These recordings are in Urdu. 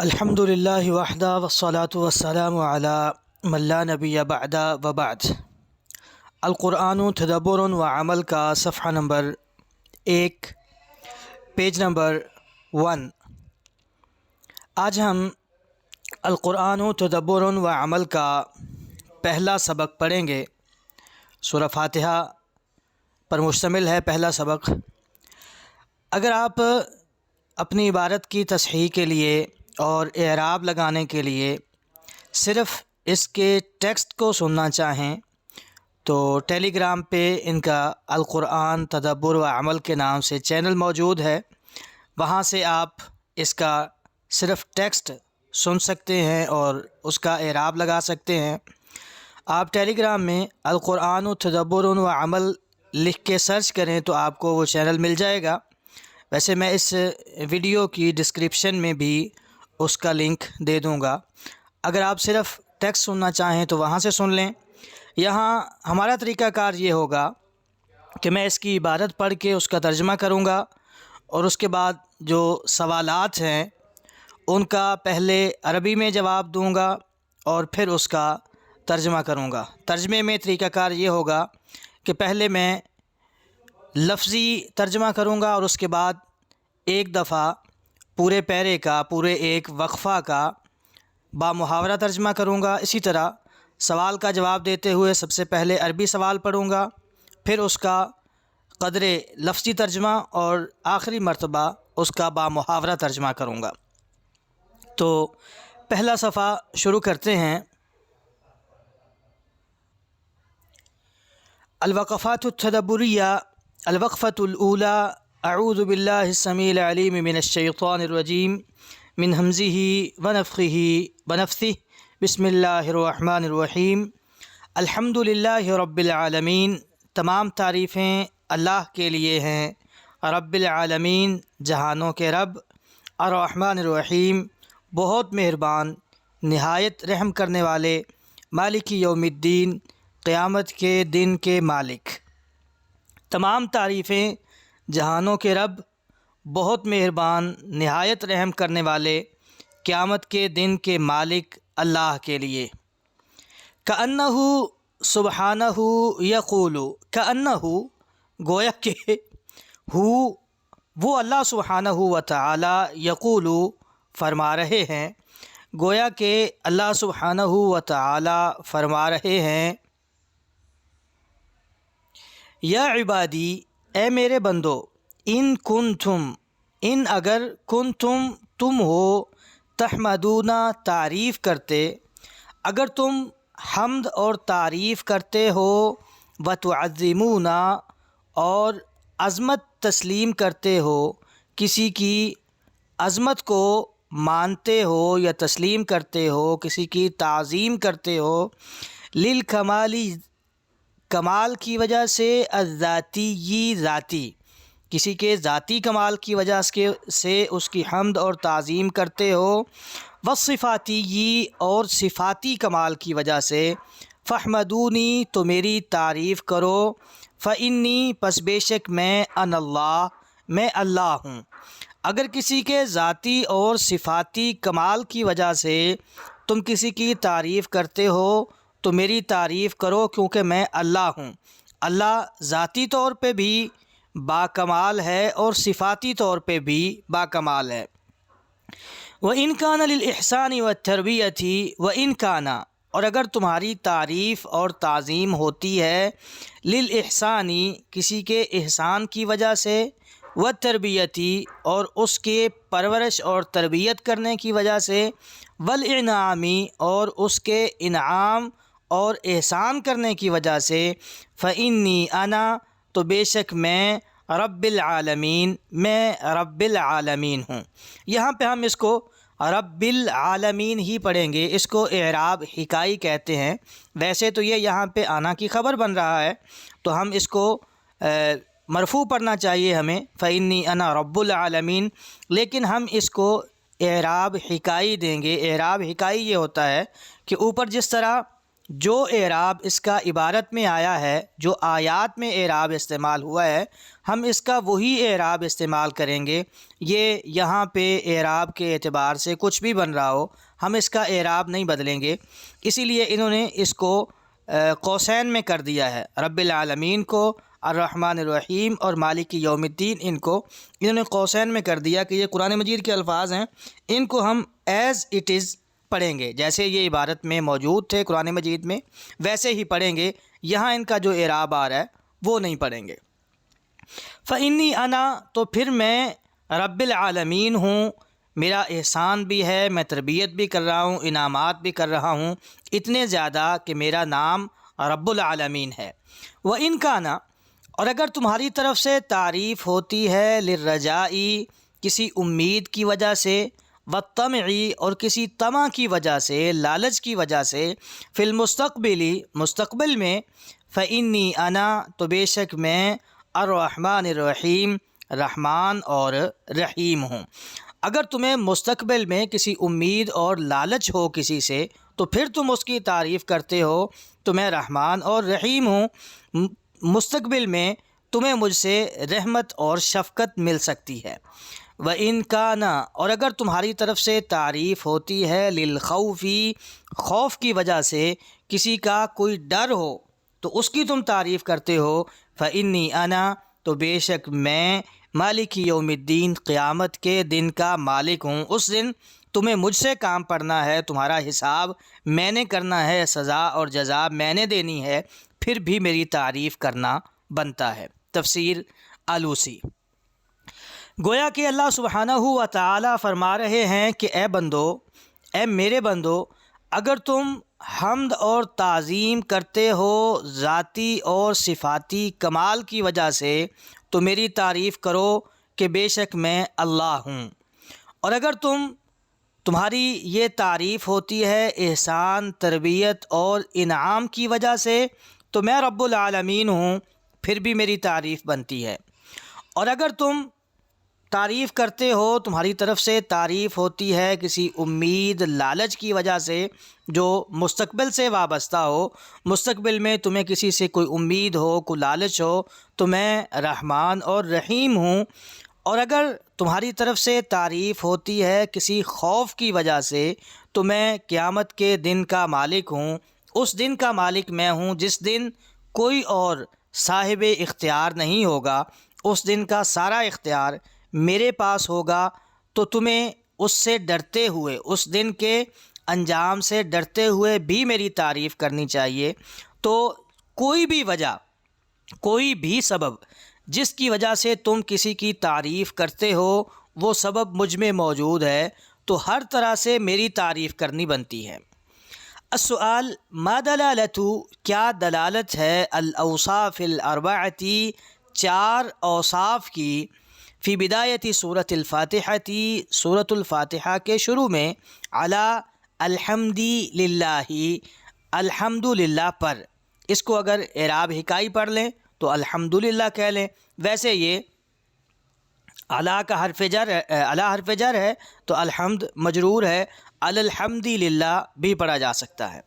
الحمد للہ وحدہ والصلاة والسلام علی من لا نبی بعد وبعد۔ القرآن تدبر و عمل کا صفحہ نمبر 1، پیج نمبر 1۔ آج ہم القرآن تدبر و عمل کا پہلا سبق پڑھیں گے۔ سورہ فاتحہ پر مشتمل ہے پہلا سبق۔ اگر آپ اپنی عبارت کی تصحیح کے لیے اور اعراب لگانے کے لیے صرف اس کے ٹیکسٹ کو سننا چاہیں تو ٹیلی گرام پہ ان کا القرآن تدبر و عمل کے نام سے چینل موجود ہے، وہاں سے آپ اس کا صرف ٹیکسٹ سن سکتے ہیں اور اس کا اعراب لگا سکتے ہیں۔ آپ ٹیلی گرام میں القرآن تدبر و عمل لکھ کے سرچ کریں تو آپ کو وہ چینل مل جائے گا۔ ویسے میں اس ویڈیو کی ڈسکرپشن میں بھی اس کا لنک دے دوں گا۔ اگر آپ صرف ٹیکسٹ سننا چاہیں تو وہاں سے سن لیں۔ یہاں ہمارا طریقہ کار یہ ہوگا کہ میں اس کی عبارت پڑھ کے اس کا ترجمہ کروں گا اور اس کے بعد جو سوالات ہیں ان کا پہلے عربی میں جواب دوں گا اور پھر اس کا ترجمہ کروں گا۔ ترجمے میں طریقہ کار یہ ہوگا کہ پہلے میں لفظی ترجمہ کروں گا اور اس کے بعد ایک دفعہ پورے پیرے کا، پورے ایک وقفہ کا بامحاورہ ترجمہ کروں گا۔ اسی طرح سوال کا جواب دیتے ہوئے سب سے پہلے عربی سوال پڑھوں گا، پھر اس کا قدر لفظی ترجمہ اور آخری مرتبہ اس کا بامحاورہ ترجمہ کروں گا۔ تو پہلا صفحہ شروع کرتے ہیں۔ الوقفات التدبریہ، الوقفۃ الاولی، اعوذ باللہ السمیع العلیم من الشیطان الرجیم من ہمزہ ونفخہ ونفثہ، بسم اللہ الرحمن الرحیم۔ الحمد للہ رب العالمین، تمام تعریفیں اللہ کے لیے ہیں، رب العالمین جہانوں کے رب، الرحمن الرحیم بہت مہربان نہایت رحم کرنے والے، مالک یوم الدین قیامت کے دن کے مالک۔ تمام تعریفیں جہانوں کے رب، بہت مہربان نہایت رحم کرنے والے، قیامت کے دن کے مالک اللہ کے لیے۔ کأنہ سبحانہ یقول، کأنہ گویا کہ وہ اللہ سبحانہ و تعالی یقول فرما رہے ہیں، گویا کہ اللہ سبحانہ و تعالی فرما رہے ہیں، یا عبادی اے میرے بندو، ان کنتم ان اگر کنتم تم ہو، تحمدون تعریف کرتے، اگر تم حمد اور تعریف کرتے ہو، وتعظمون اور عظمت تسلیم کرتے ہو، کسی کی عظمت کو مانتے ہو یا تسلیم کرتے ہو، کسی کی تعظیم کرتے ہو، للکمالی کمال کی وجہ سے، الذاتی ذاتی کسی کے ذاتی کمال کی وجہ سے اس کی حمد اور تعظیم کرتے ہو، والصفاتی اور صفاتی کمال کی وجہ سے، فاحمدونی تو میری تعریف کرو، فانی پس بے شک میں اللہ میں اللہ ہوں۔ اگر کسی کے ذاتی اور صفاتی کمال کی وجہ سے تم کسی کی تعریف کرتے ہو تو میری تعریف کرو، کیونکہ میں اللہ ہوں۔ اللہ ذاتی طور پہ بھی باکمال ہے اور صفاتی طور پہ بھی باکمال ہے۔ وَإِنْ كَانَ لِلْإِحْسَانِ وَالتَّرْبِيَةِ وَإِنْ كَانَ اور اگر تمہاری تعریف اور تعظیم ہوتی ہے، لِلْإِحْسَانِ کسی کے احسان کی وجہ سے، وَالتَّرْبِيَةِ اور اس کے پرورش اور تربیت کرنے کی وجہ سے، وَالْإِنْعَامِ اور اس کے انعام اور احسان کرنے کی وجہ سے، فَإِنِّي أَنَا تو بے شک میں رب العالمین میں رب العالمین ہوں۔ یہاں پہ ہم اس کو رب العالمین ہی پڑھیں گے، اس کو اعراب حکائی کہتے ہیں۔ ویسے تو یہ یہاں پہ آنا کی خبر بن رہا ہے تو ہم اس کو مرفوع پڑھنا چاہیے ہمیں، فإنی انا رب العالمین، لیکن ہم اس کو اعراب حکائی دیں گے۔ اعراب حکائی یہ ہوتا ہے کہ اوپر جس طرح جو اعراب اس کا عبارت میں آیا ہے، جو آیات میں اعراب استعمال ہوا ہے، ہم اس کا وہی اعراب استعمال کریں گے۔ یہ یہاں پہ اعراب کے اعتبار سے کچھ بھی بن رہا ہو، ہم اس کا اعراب نہیں بدلیں گے۔ اسی لیے انہوں نے اس کو قوسین میں کر دیا ہے، رب العالمین کو، الرحمن الرحیم اور مالک یوم الدین، انہوں نے قوسین میں کر دیا کہ یہ قرآن مجید کے الفاظ ہیں، ان کو ہم ایز اٹ از پڑھیں گے، جیسے یہ عبارت میں موجود تھے قرآن مجید میں ویسے ہی پڑھیں گے۔ یہاں ان کا جو اعراب آ رہا ہے وہ نہیں پڑھیں گے۔ فَإِنِّي أَنَا، تو پھر میں رب العالمین ہوں، میرا احسان بھی ہے، میں تربیت بھی کر رہا ہوں، انعامات بھی کر رہا ہوں، اتنے زیادہ کہ میرا نام رب العالمین ہے۔ وَإِنْ كَانَ، اور اگر تمہاری طرف سے تعریف ہوتی ہے، للرجائی، کسی امید کی وجہ سے، والطمعی، اور کسی طمع کی وجہ سے، لالچ کی وجہ سے، فی المستقبلی، مستقبل میں، فإنی انا، تو بے شک میں، الرحمن الرحیم، رحمان اور رحیم ہوں۔ اگر تمہیں مستقبل میں کسی امید اور لالچ ہو کسی سے، تو پھر تم اس کی تعریف کرتے ہو تو میں رحمان اور رحیم ہوں۔ مستقبل میں تمہیں مجھ سے رحمت اور شفقت مل سکتی ہے۔ وَإِنْ كَانَ، اور اگر تمہاری طرف سے تعریف ہوتی ہے، للخوفی، خوف کی وجہ سے، کسی کا کوئی ڈر ہو تو اس کی تم تعریف کرتے ہو، فَإِنِّي أَنَا، تو بے شک میں، مالک یوم الدین، قیامت کے دن کا مالک ہوں۔ اس دن تمہیں مجھ سے کام پڑنا ہے، تمہارا حساب میں نے کرنا ہے، سزا اور جزا میں نے دینی ہے، پھر بھی میری تعریف کرنا بنتا ہے۔ تفسیر آلوسی۔ گویا کہ اللہ سبحانہ و تعالی فرما رہے ہیں کہ اے بندو، اے میرے بندو، اگر تم حمد اور تعظیم کرتے ہو ذاتی اور صفاتی کمال کی وجہ سے، تو میری تعریف کرو کہ بے شک میں اللہ ہوں۔ اور اگر تمہاری یہ تعریف ہوتی ہے احسان، تربیت اور انعام کی وجہ سے، تو میں رب العالمین ہوں، پھر بھی میری تعریف بنتی ہے۔ اور اگر تم تعریف کرتے ہو، تمہاری طرف سے تعریف ہوتی ہے کسی امید، لالچ کی وجہ سے جو مستقبل سے وابستہ ہو، مستقبل میں تمہیں کسی سے کوئی امید ہو، کوئی لالچ ہو، تو میں رحمان اور رحیم ہوں۔ اور اگر تمہاری طرف سے تعریف ہوتی ہے کسی خوف کی وجہ سے، تو میں قیامت کے دن کا مالک ہوں۔ اس دن کا مالک میں ہوں جس دن کوئی اور صاحب اختیار نہیں ہوگا، اس دن کا سارا اختیار میرے پاس ہوگا۔ تو تمہیں اس سے ڈرتے ہوئے، اس دن کے انجام سے ڈرتے ہوئے بھی میری تعریف کرنی چاہیے۔ تو کوئی بھی وجہ، کوئی بھی سبب جس کی وجہ سے تم کسی کی تعریف کرتے ہو، وہ سبب مجھ میں موجود ہے، تو ہر طرح سے میری تعریف کرنی بنتی ہے۔ السؤال، ما دلالت، کیا دلالت ہے، الاوصاف الاربعتی، چار اوصاف کی، فی بدایتی سورۃ الفاتحہ، سورۃ الفاتحہ کے شروع میں، علی الحمد للہ، الحمد للہ پر۔ اس کو اگر اعراب حکائی پڑھ لیں تو الحمد للہ کہہ لیں، ویسے یہ علی کا حرف جر ہے تو الحمد مجرور ہے، علی الحمد للہ بھی پڑھا جا سکتا ہے۔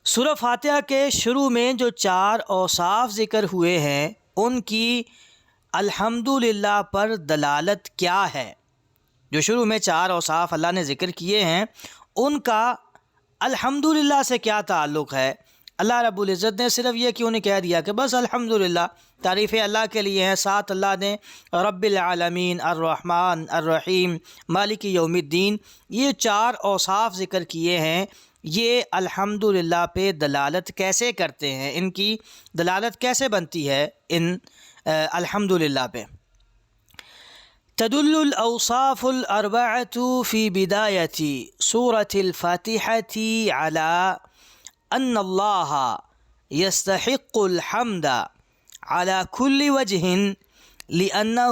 سورہ فاتحہ کے شروع میں جو چار اوصاف ذکر ہوئے ہیں، ان کی الحمد للہ پر دلالت کیا ہے؟ جو شروع میں چار اوصاف اللہ نے ذکر کیے ہیں، ان کا الحمد للہ سے کیا تعلق ہے؟ اللہ رب العزت نے صرف یہ کیوں نہیں کہہ دیا کہ بس الحمدللہ، تعریفیں اللہ کے لیے ہیں، ساتھ اللہ نے رب العالمین، الرحمن الرحیم، مالک یوم الدین، یہ چار اوصاف ذکر کیے ہیں، یہ الحمدللہ پہ دلالت کیسے کرتے ہیں؟ ان کی دلالت کیسے بنتی ہے ان الحمدللہ پہ؟ تدل الاوصاف الاربعۃ فی بدایۃ سورۃ الفاتحۃ علی ان اللہ یستحق الحمد علی کل وجہ لأنہ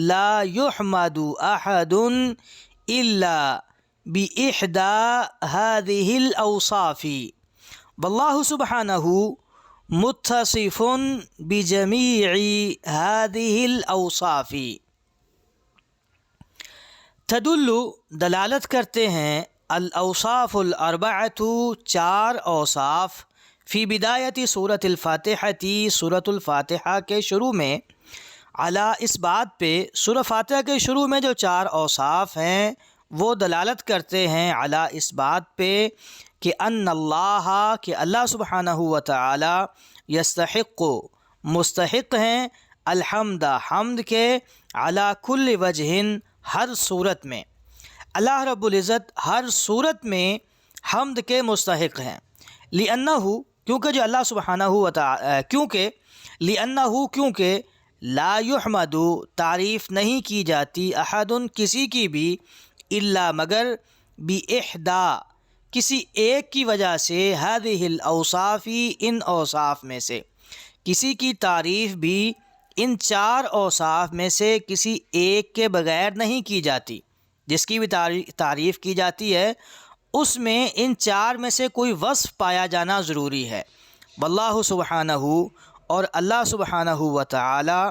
لا یحمد احد الا بإحدى هذه الأوصاف، والله سبحانه متصف بجميع هذه الأوصاف۔ تدل، دلالت کرتے ہیں، الاوصاف الاربعۃ، چار اوصاف، فی بدایتی سورۃ الفاتحہ، سورۃ الفاتحہ کے شروع میں، علی اس بات پہ، سورہ فاتحہ کے شروع میں جو چار اوصاف ہیں وہ دلالت کرتے ہیں علی اس بات پہ کہ ان اللہ، کہ اللہ سبحانہ و تعالی، یستحق، مستحق ہیں، الحمد، حمد کے، علی کل وجہ، ہر صورت میں، اللہ رب العزت ہر صورت میں حمد کے مستحق ہیں، لأنہ، کیونکہ جو اللہ سبحانہ و تعالی، کیونکہ لا یحمد، تعریف نہیں کی جاتی، احد، کسی کی بھی، الا، مگر، باحدی، کسی ایک کی وجہ سے، هذه الاوصاف، ان اوصاف میں سے، کسی کی تعریف بھی ان چار اوصاف میں سے کسی ایک کے بغیر نہیں کی جاتی، جس کی بھی تعریف کی جاتی ہے اس میں ان چار میں سے کوئی وصف پایا جانا ضروری ہے۔ واللہ سبحانہ، اور اللہ سبحانہ و تعالی،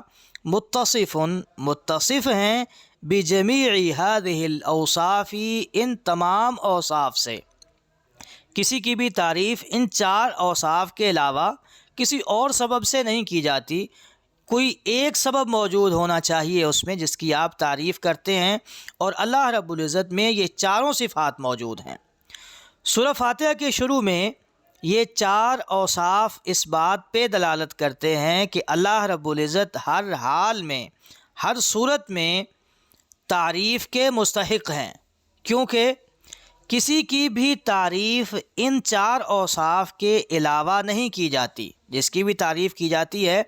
متصف ہیں، بجمیع هذه الاوصاف، ان تمام اوصاف سے، کسی کی بھی تعریف ان چار اوصاف کے علاوہ کسی اور سبب سے نہیں کی جاتی، کوئی ایک سبب موجود ہونا چاہیے اس میں جس کی آپ تعریف کرتے ہیں، اور اللہ رب العزت میں یہ چاروں صفات موجود ہیں۔ سورہ فاتحہ کے شروع میں یہ چار اوصاف اس بات پہ دلالت کرتے ہیں کہ اللہ رب العزت ہر حال میں، ہر صورت میں تعریف کے مستحق ہیں، کیونکہ کسی کی بھی تعریف ان چار اوصاف کے علاوہ نہیں کی جاتی، جس کی بھی تعریف کی جاتی ہے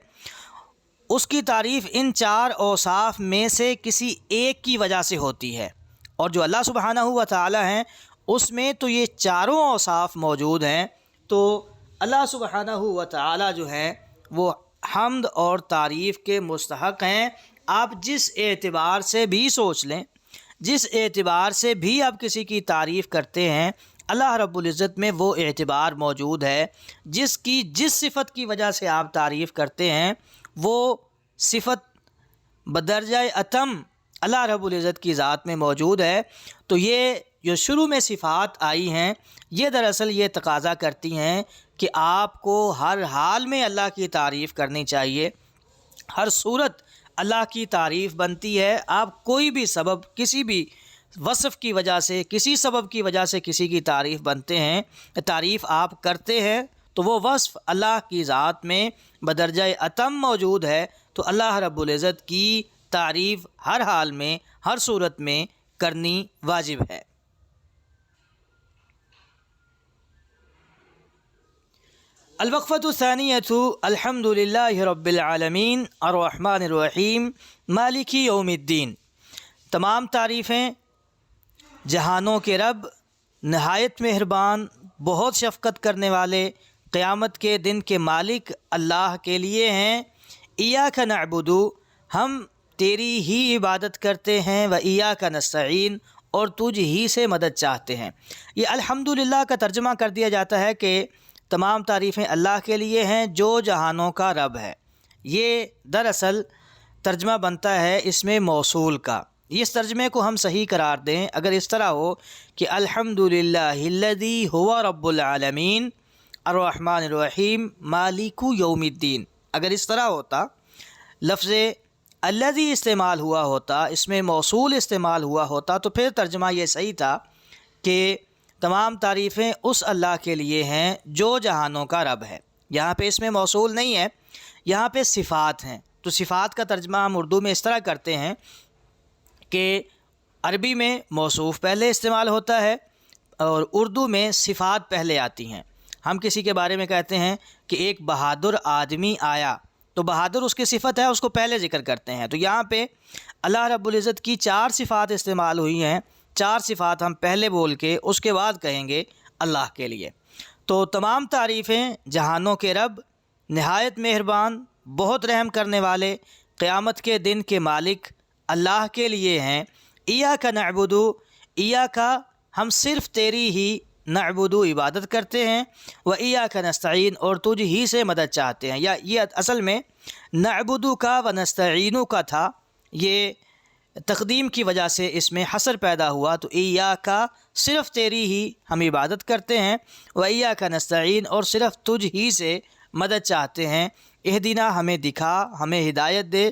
اس کی تعریف ان چار اوصاف میں سے کسی ایک کی وجہ سے ہوتی ہے، اور جو اللہ سبحانہ و تعالی ہیں اس میں تو یہ چاروں اوصاف موجود ہیں، تو اللہ سبحانہ و تعالی جو ہیں وہ حمد اور تعریف کے مستحق ہیں۔ آپ جس اعتبار سے بھی سوچ لیں، جس اعتبار سے بھی آپ کسی کی تعریف کرتے ہیں، اللہ رب العزت میں وہ اعتبار موجود ہے، جس صفت کی وجہ سے آپ تعریف کرتے ہیں وہ صفت بدرجہ اتم اللہ رب العزت کی ذات میں موجود ہے۔ تو یہ جو شروع میں صفات آئی ہیں یہ دراصل یہ تقاضا کرتی ہیں کہ آپ کو ہر حال میں اللہ کی تعریف کرنی چاہیے، ہر صورت اللہ کی تعریف بنتی ہے۔ آپ کوئی بھی سبب، کسی بھی وصف کی وجہ سے، کسی سبب کی وجہ سے کسی کی تعریف بنتے ہیں، تعریف آپ کرتے ہیں، تو وہ وصف اللہ کی ذات میں بدرجہ اتم موجود ہے، تو اللہ رب العزت کی تعریف ہر حال میں، ہر صورت میں کرنی واجب ہے۔ الوقفۃ الثانیۃ، الحمد للہ رب العالمین الرحمن الرحیم مالک یوم الدین۔ تمام تعریفیں جہانوں کے رب، نہایت مہربان، بہت شفقت کرنے والے، قیامت کے دن کے مالک اللہ کے لیے ہیں۔ ایاک نعبد، ہم تیری ہی عبادت کرتے ہیں، و ایاک نستعین، اور تجھ ہی سے مدد چاہتے ہیں۔ یہ الحمدللہ کا ترجمہ کر دیا جاتا ہے کہ تمام تعریفیں اللہ کے لیے ہیں جو جہانوں کا رب ہے۔ یہ دراصل ترجمہ بنتا ہے اس میں موصول کا۔ اس ترجمے کو ہم صحیح قرار دیں اگر اس طرح ہو کہ الحمدللہ الذی هو رب العالمین الرحمن الرحیم مالک یوم الدین، اگر اس طرح ہوتا، لفظ الذی استعمال ہوا ہوتا، اس میں موصول استعمال ہوا ہوتا، تو پھر ترجمہ یہ صحیح تھا کہ تمام تعریفیں اس اللہ کے لیے ہیں جو جہانوں کا رب ہے۔ یہاں پہ اس میں موصول نہیں ہے، یہاں پہ صفات ہیں، تو صفات کا ترجمہ ہم اردو میں اس طرح کرتے ہیں کہ عربی میں موصوف پہلے استعمال ہوتا ہے اور اردو میں صفات پہلے آتی ہیں۔ ہم کسی کے بارے میں کہتے ہیں کہ ایک بہادر آدمی آیا، تو بہادر اس کی صفت ہے، اس کو پہلے ذکر کرتے ہیں۔ تو یہاں پہ اللہ رب العزت کی چار صفات استعمال ہوئی ہیں، چار صفات ہم پہلے بول کے اس کے بعد کہیں گے اللہ کے لیے۔ تو تمام تعریفیں جہانوں کے رب، نہایت مہربان، بہت رحم کرنے والے، قیامت کے دن کے مالک اللہ کے لیے ہیں۔ ایاک نعبد، ایاک ہم صرف تیری ہی، نعبد عبادت کرتے ہیں، و ایاک نستعین اور تجھ ہی سے مدد چاہتے ہیں۔ یا یہ اصل میں نعبد کا و نستعین کا تھا، یہ تقدیم کی وجہ سے اس میں حصر پیدا ہوا، تو ایاکا صرف تیری ہی ہم عبادت کرتے ہیں، و ایاکا نستعین اور صرف تجھ ہی سے مدد چاہتے ہیں، اہدنا ہمیں دکھا، ہمیں ہدایت دے،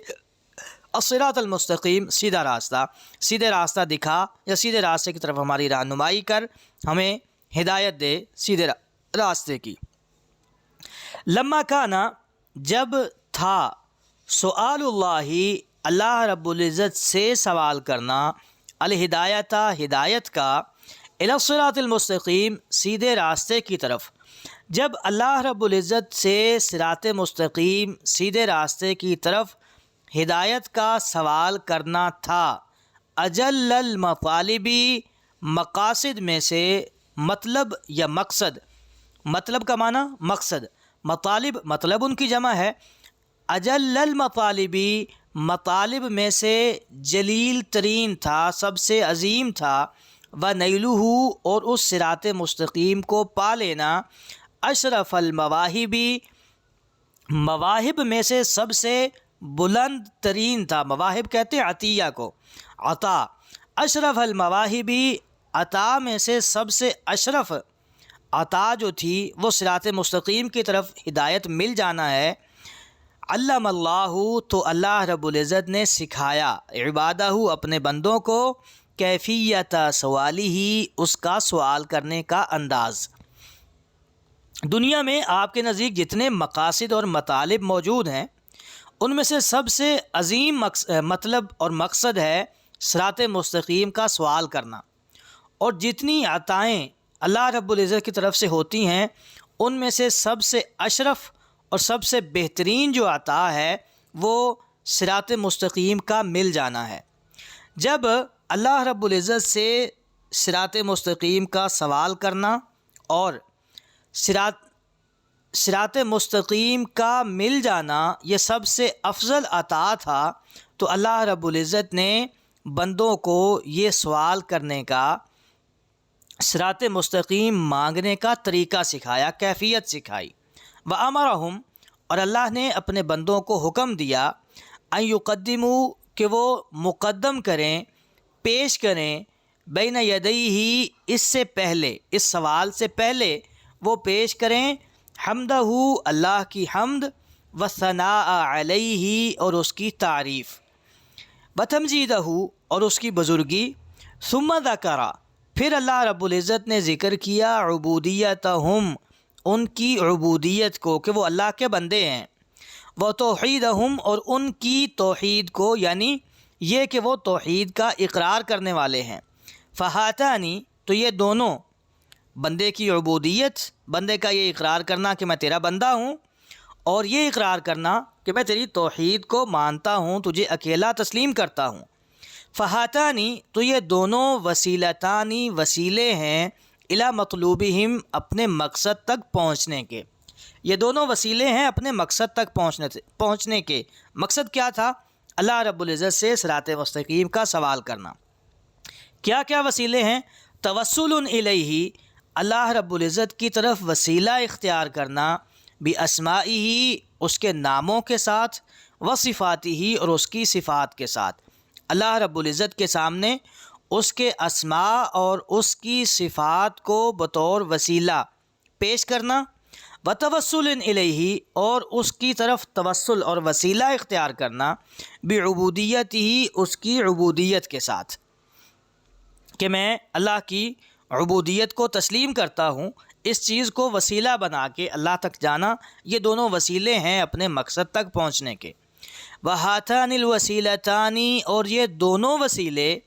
الصراط المستقیم سیدھا راستہ، سیدھے راستہ دکھا یا سیدھے راستے کی طرف ہماری رہنمائی کر، ہمیں ہدایت دے سیدھے راستے کی۔ لما کانا جب تھا، سؤال اللہ اللہ رب العزت سے سوال کرنا، الہدایت ہدایت کا، الی الصراط المستقیم سیدھے راستے کی طرف، جب اللہ رب العزت سے صراط مستقیم سیدھے راستے کی طرف ہدایت کا سوال کرنا تھا، اجل المطالبی مقاصد میں سے، مطلب یا مقصد، مطلب کا معنی مقصد، مطالب مطلب ان کی جمع ہے، اجل المطالبی مطالب میں سے جلیل ترین تھا، سب سے عظیم تھا، وَنَيْلُهُ اور اس صراط مستقیم کو پا لینا، اشرف المواہبی مواہب میں سے سب سے بلند ترین تھا، مواہب کہتے ہیں عطیہ کو، عطا، اشرف المواہبی عطا میں سے سب سے اشرف عطا جو تھی وہ صراط مستقیم کی طرف ہدایت مل جانا ہے۔ علم اللہ تو اللہ رب العزت نے سکھایا، عبادہ اپنے بندوں کو، کیفیت سوالی ہی اس کا سوال کرنے کا انداز۔ دنیا میں آپ کے نزدیک جتنے مقاصد اور مطالب موجود ہیں ان میں سے سب سے عظیم مطلب اور مقصد ہے صراط مستقیم کا سوال کرنا، اور جتنی عطائیں اللہ رب العزت کی طرف سے ہوتی ہیں ان میں سے سب سے اشرف اور سب سے بہترین جو عطا ہے وہ صراط مستقیم کا مل جانا ہے۔ جب اللہ رب العزت سے صراط مستقیم کا سوال کرنا اور صراط مستقیم کا مل جانا یہ سب سے افضل عطا تھا، تو اللہ رب العزت نے بندوں کو یہ سوال کرنے کا، صراط مستقیم مانگنے کا طریقہ سکھایا، کیفیت سکھائی۔ وَأَمَرَهُمْ اور اللہ نے اپنے بندوں کو حکم دیا، ان یقدموا کہ وہ مقدم کریں، پیش کریں، بین یدیہ اس سے پہلے، اس سوال سے پہلے وہ پیش کریں، حمدہ اللہ کی حمد، وثناء علیہ اور اس کی تعریف، وتمجیدہ اور اس کی بزرگی، ثم ذکر پھر اللہ رب العزت نے ذکر کیا، عبودیتہم ان کی عبودیت کو کہ وہ اللہ کے بندے ہیں، وہ توحیدہم اور ان کی توحید کو، یعنی یہ کہ وہ توحید کا اقرار کرنے والے ہیں، فہاتانی تو یہ دونوں، بندے کی عبودیت، بندے کا یہ اقرار کرنا کہ میں تیرا بندہ ہوں، اور یہ اقرار کرنا کہ میں تیری توحید کو مانتا ہوں، تجھے اکیلا تسلیم کرتا ہوں، فہاتانی تو یہ دونوں وسیلتانی وسیلے ہیں، الی مطلوبہم اپنے مقصد تک پہنچنے کے، یہ دونوں وسیلے ہیں اپنے مقصد تک پہنچنے کے۔ مقصد کیا تھا؟ اللہ رب العزت سے صراط مستقیم کا سوال کرنا۔ کیا کیا وسیلے ہیں؟ توسل الیہ اللہ رب العزت کی طرف وسیلہ اختیار کرنا، باسمائہ اس کے ناموں کے ساتھ، وصفاتہ اور اس کی صفات کے ساتھ، اللہ رب العزت کے سامنے اس کے اسماء اور اس کی صفات کو بطور وسیلہ پیش کرنا، وتوسل الیہ اور اس کی طرف توسل اور وسیلہ اختیار کرنا، بعبودیتہ اس کی عبودیت کے ساتھ، کہ میں اللہ کی عبودیت کو تسلیم کرتا ہوں، اس چیز کو وسیلہ بنا کے اللہ تک جانا، یہ دونوں وسیلے ہیں اپنے مقصد تک پہنچنے کے۔ وہاتان الوسیلتان اور یہ دونوں وسیلے،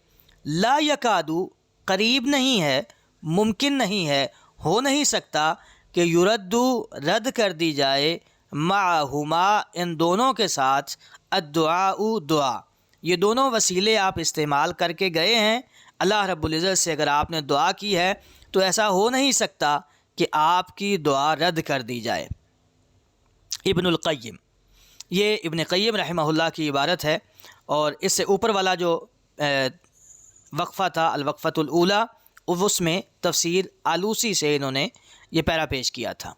لا یکادو قریب نہیں ہے، ممکن نہیں ہے، ہو نہیں سکتا کہ یردو رد کر دی جائے، معہما ان دونوں کے ساتھ، الدعاء دعا، یہ دونوں وسیلے آپ استعمال کر کے گئے ہیں اللہ رب العزت سے، اگر آپ نے دعا کی ہے تو ایسا ہو نہیں سکتا کہ آپ کی دعا رد کر دی جائے۔ ابن القیم، یہ ابن قیم رحمہ اللہ کی عبارت ہے، اور اس سے اوپر والا جو وقفہ تھا الوقفۃ الاولیٰ، اس میں تفسیر آلوسی سے انہوں نے یہ پیرا پیش کیا تھا۔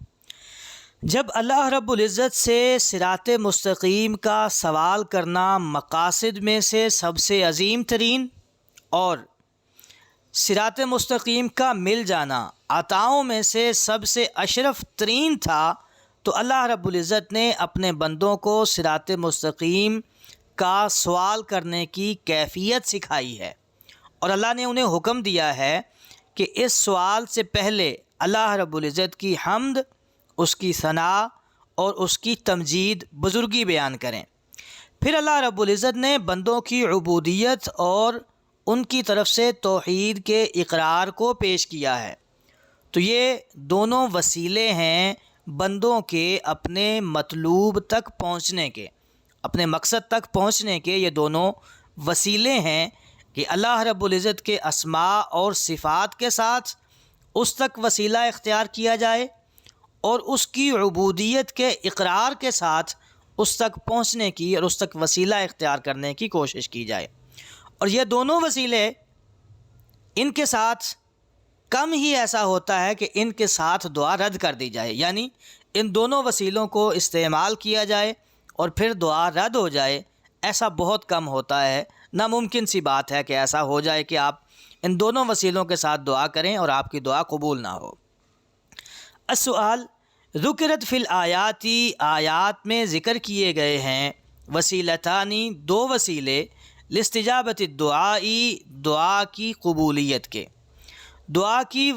جب اللہ رب العزت سے صراط مستقیم کا سوال کرنا مقاصد میں سے سب سے عظیم ترین اور صراط مستقیم کا مل جانا عطاؤں میں سے سب سے اشرف ترین تھا، تو اللہ رب العزت نے اپنے بندوں کو صراط مستقیم کا سوال کرنے کی کیفیت سکھائی ہے، اور اللہ نے انہیں حکم دیا ہے کہ اس سوال سے پہلے اللہ رب العزت کی حمد، اس کی ثنا اور اس کی تمجید بزرگی بیان کریں۔ پھر اللہ رب العزت نے بندوں کی عبودیت اور ان کی طرف سے توحید کے اقرار کو پیش کیا ہے۔ تو یہ دونوں وسیلے ہیں بندوں کے اپنے مطلوب تک پہنچنے کے، اپنے مقصد تک پہنچنے کے۔ یہ دونوں وسیلے ہیں کہ اللہ رب العزت کے اسماء اور صفات کے ساتھ اس تک وسیلہ اختیار کیا جائے، اور اس کی عبودیت کے اقرار کے ساتھ اس تک پہنچنے کی اور اس تک وسیلہ اختیار کرنے کی کوشش کی جائے۔ اور یہ دونوں وسیلے، ان کے ساتھ کم ہی ایسا ہوتا ہے کہ ان کے ساتھ دعا رد کر دی جائے، یعنی ان دونوں وسیلوں کو استعمال کیا جائے اور پھر دعا رد ہو جائے، ایسا بہت کم ہوتا ہے۔ ناممکن سی بات ہے کہ ایسا ہو جائے کہ آپ ان دونوں وسیلوں کے ساتھ دعا کریں اور آپ کی دعا قبول نہ ہو۔ السؤال، ذکرت فی الآیاتی، آیات میں ذکر کیے گئے ہیں، وسیلتانی، دو وسیلے، لاستجابت الدعائی، دعا کی قبولیت کے، دعا کی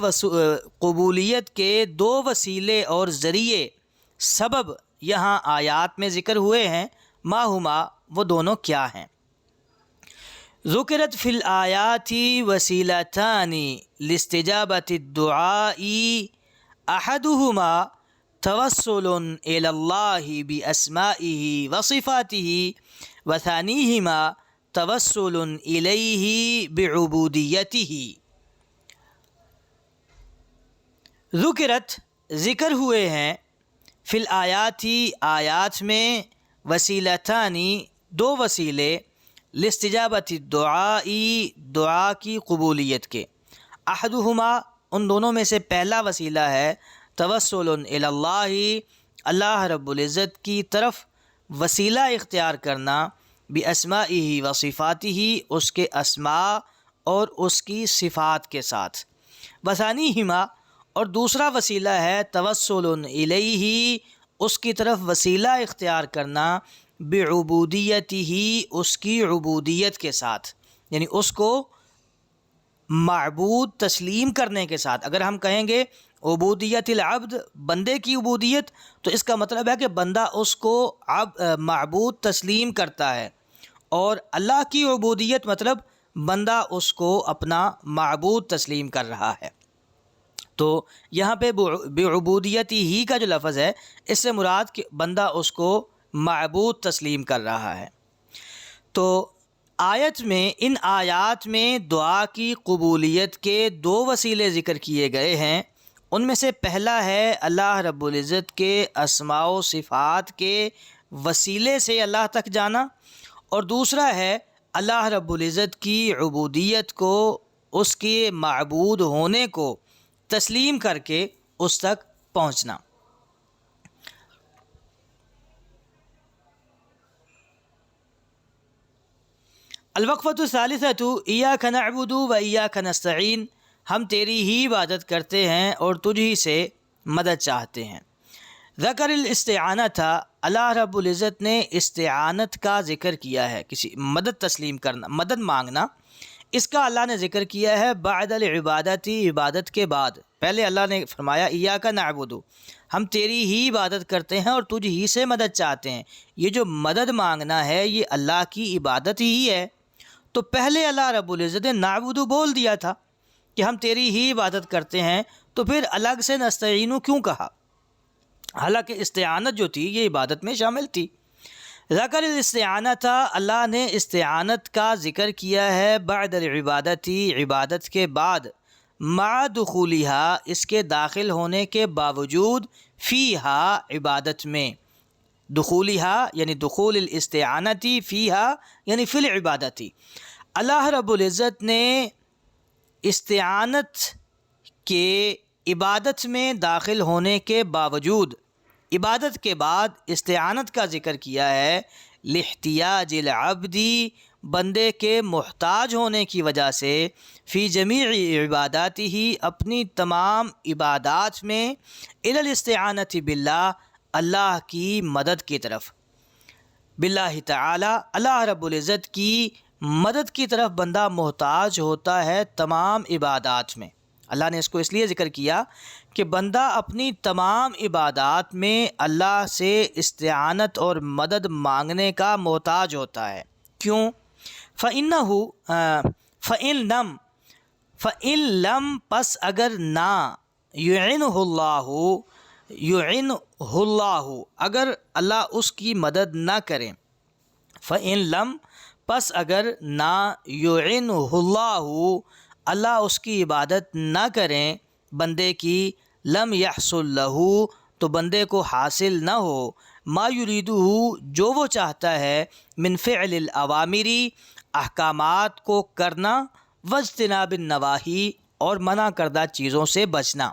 قبولیت کے دو وسیلے اور ذریعے، سبب یہاں آیات میں ذکر ہوئے ہیں، ما ہما، وہ دونوں کیا ہیں؟ ذکرت فی الآیاتی وسیلتانی لاستجابت الدعائی، احدہما توسل الی اللہ باسمائہ وصفاتہ، وثانیہما توسل الیہ بعبودیتہ۔ ذکرت، ذکر ہوئے ہیں، فی الآیاتی، آیات میں، وسیلتانی، دو وسیلے، لاستجابت الدعائی، دعا کی قبولیت کے، احدہما، ان دونوں میں سے پہلا وسیلہ ہے توسل الی اللہ، اللہ رب العزت کی طرف وسیلہ اختیار کرنا، باسمائہ و صفاتہ، اس کے اسماء اور اس کی صفات کے ساتھ، وثانیہما، اور دوسرا وسیلہ ہے توسل الیہ، اس کی طرف وسیلہ اختیار کرنا، بعبودیتہ، اس کی عبودیت کے ساتھ، یعنی اس کو معبود تسلیم کرنے کے ساتھ۔ اگر ہم کہیں گے عبودیت العبد، بندے کی عبودیت، تو اس کا مطلب ہے کہ بندہ اس کو معبود تسلیم کرتا ہے، اور اللہ کی عبودیت مطلب بندہ اس کو اپنا معبود تسلیم کر رہا ہے۔ تو یہاں پہ بعبودیتی ہی کا جو لفظ ہے، اس سے مراد کہ بندہ اس کو معبود تسلیم کر رہا ہے۔ تو آیت میں، ان آیات میں دعا کی قبولیت کے دو وسیلے ذکر کیے گئے ہیں۔ ان میں سے پہلا ہے اللہ رب العزت کے اسماء و صفات کے وسیلے سے اللہ تک جانا، اور دوسرا ہے اللہ رب العزت کی عبودیت کو، اس کے معبود ہونے کو تسلیم کر کے اس تک پہنچنا۔ الوقفۃ الثالثۃ، ایاک نعبد و ایاک نستعین، ہم تیری ہی عبادت کرتے ہیں اور تجھ ہی سے مدد چاہتے ہیں۔ ذکر الاستعانۃ، اللہ رب العزت نے استعانت کا ذکر کیا ہے، کسی مدد تسلیم کرنا، مدد مانگنا، اس کا اللہ نے ذکر کیا ہے بعد العبادتی، عبادت کے بعد۔ پہلے اللہ نے فرمایا ایاک نعبد، ہم تیری ہی عبادت کرتے ہیں اور تجھ ہی سے مدد چاہتے ہیں۔ یہ جو مدد مانگنا ہے، یہ اللہ کی عبادت ہی ہے۔ تو پہلے اللہ رب العزت نے نعبد بول دیا تھا کہ ہم تیری ہی عبادت کرتے ہیں، تو پھر الگ سے نستعین کیوں کہا؟ حالانکہ استعانت جو تھی یہ عبادت میں شامل تھی۔ ذکر الاستعانت، اللہ نے استعانت کا ذکر کیا ہے بعد العبادتی، عبادت کے بعد، مع دخولہا، اس کے داخل ہونے کے باوجود، فیہا، عبادت میں، دخولہا یعنی دخول الاستعانتی، فیہا یعنی فی العبادتی۔ اللہ رب العزت نے استعانت کے عبادت میں داخل ہونے کے باوجود، عبادت کے بعد استعانت کا ذکر کیا ہے لاحتیاج العبدی، بندے کے محتاج ہونے کی وجہ سے، فی جمیع عباداتی ہی، اپنی تمام عبادات میں، الی الاستعانۃ باللہ، اللہ کی مدد کی طرف، باللہ تعالی، اللہ رب العزت کی مدد کی طرف بندہ محتاج ہوتا ہے تمام عبادات میں۔ اللہ نے اس کو اس لیے ذکر کیا کہ بندہ اپنی تمام عبادات میں اللہ سے استعانت اور مدد مانگنے کا محتاج ہوتا ہے۔ کیوں؟ فَإِن لَم پس اگر نہ، یعنہ اللہ اگر اللہ اس کی مدد نہ کریں، فَإِن لَم پس اگر نہ، یعنہ اللہ اس کی عبادت نہ کریں بندے کی، لم یحصل لہ تو بندے کو حاصل نہ ہو، ما یریدہ جو وہ چاہتا ہے، من فعل الاوامری احکامات کو کرنا، واجتناب النواہی اور منع کردہ چیزوں سے بچنا۔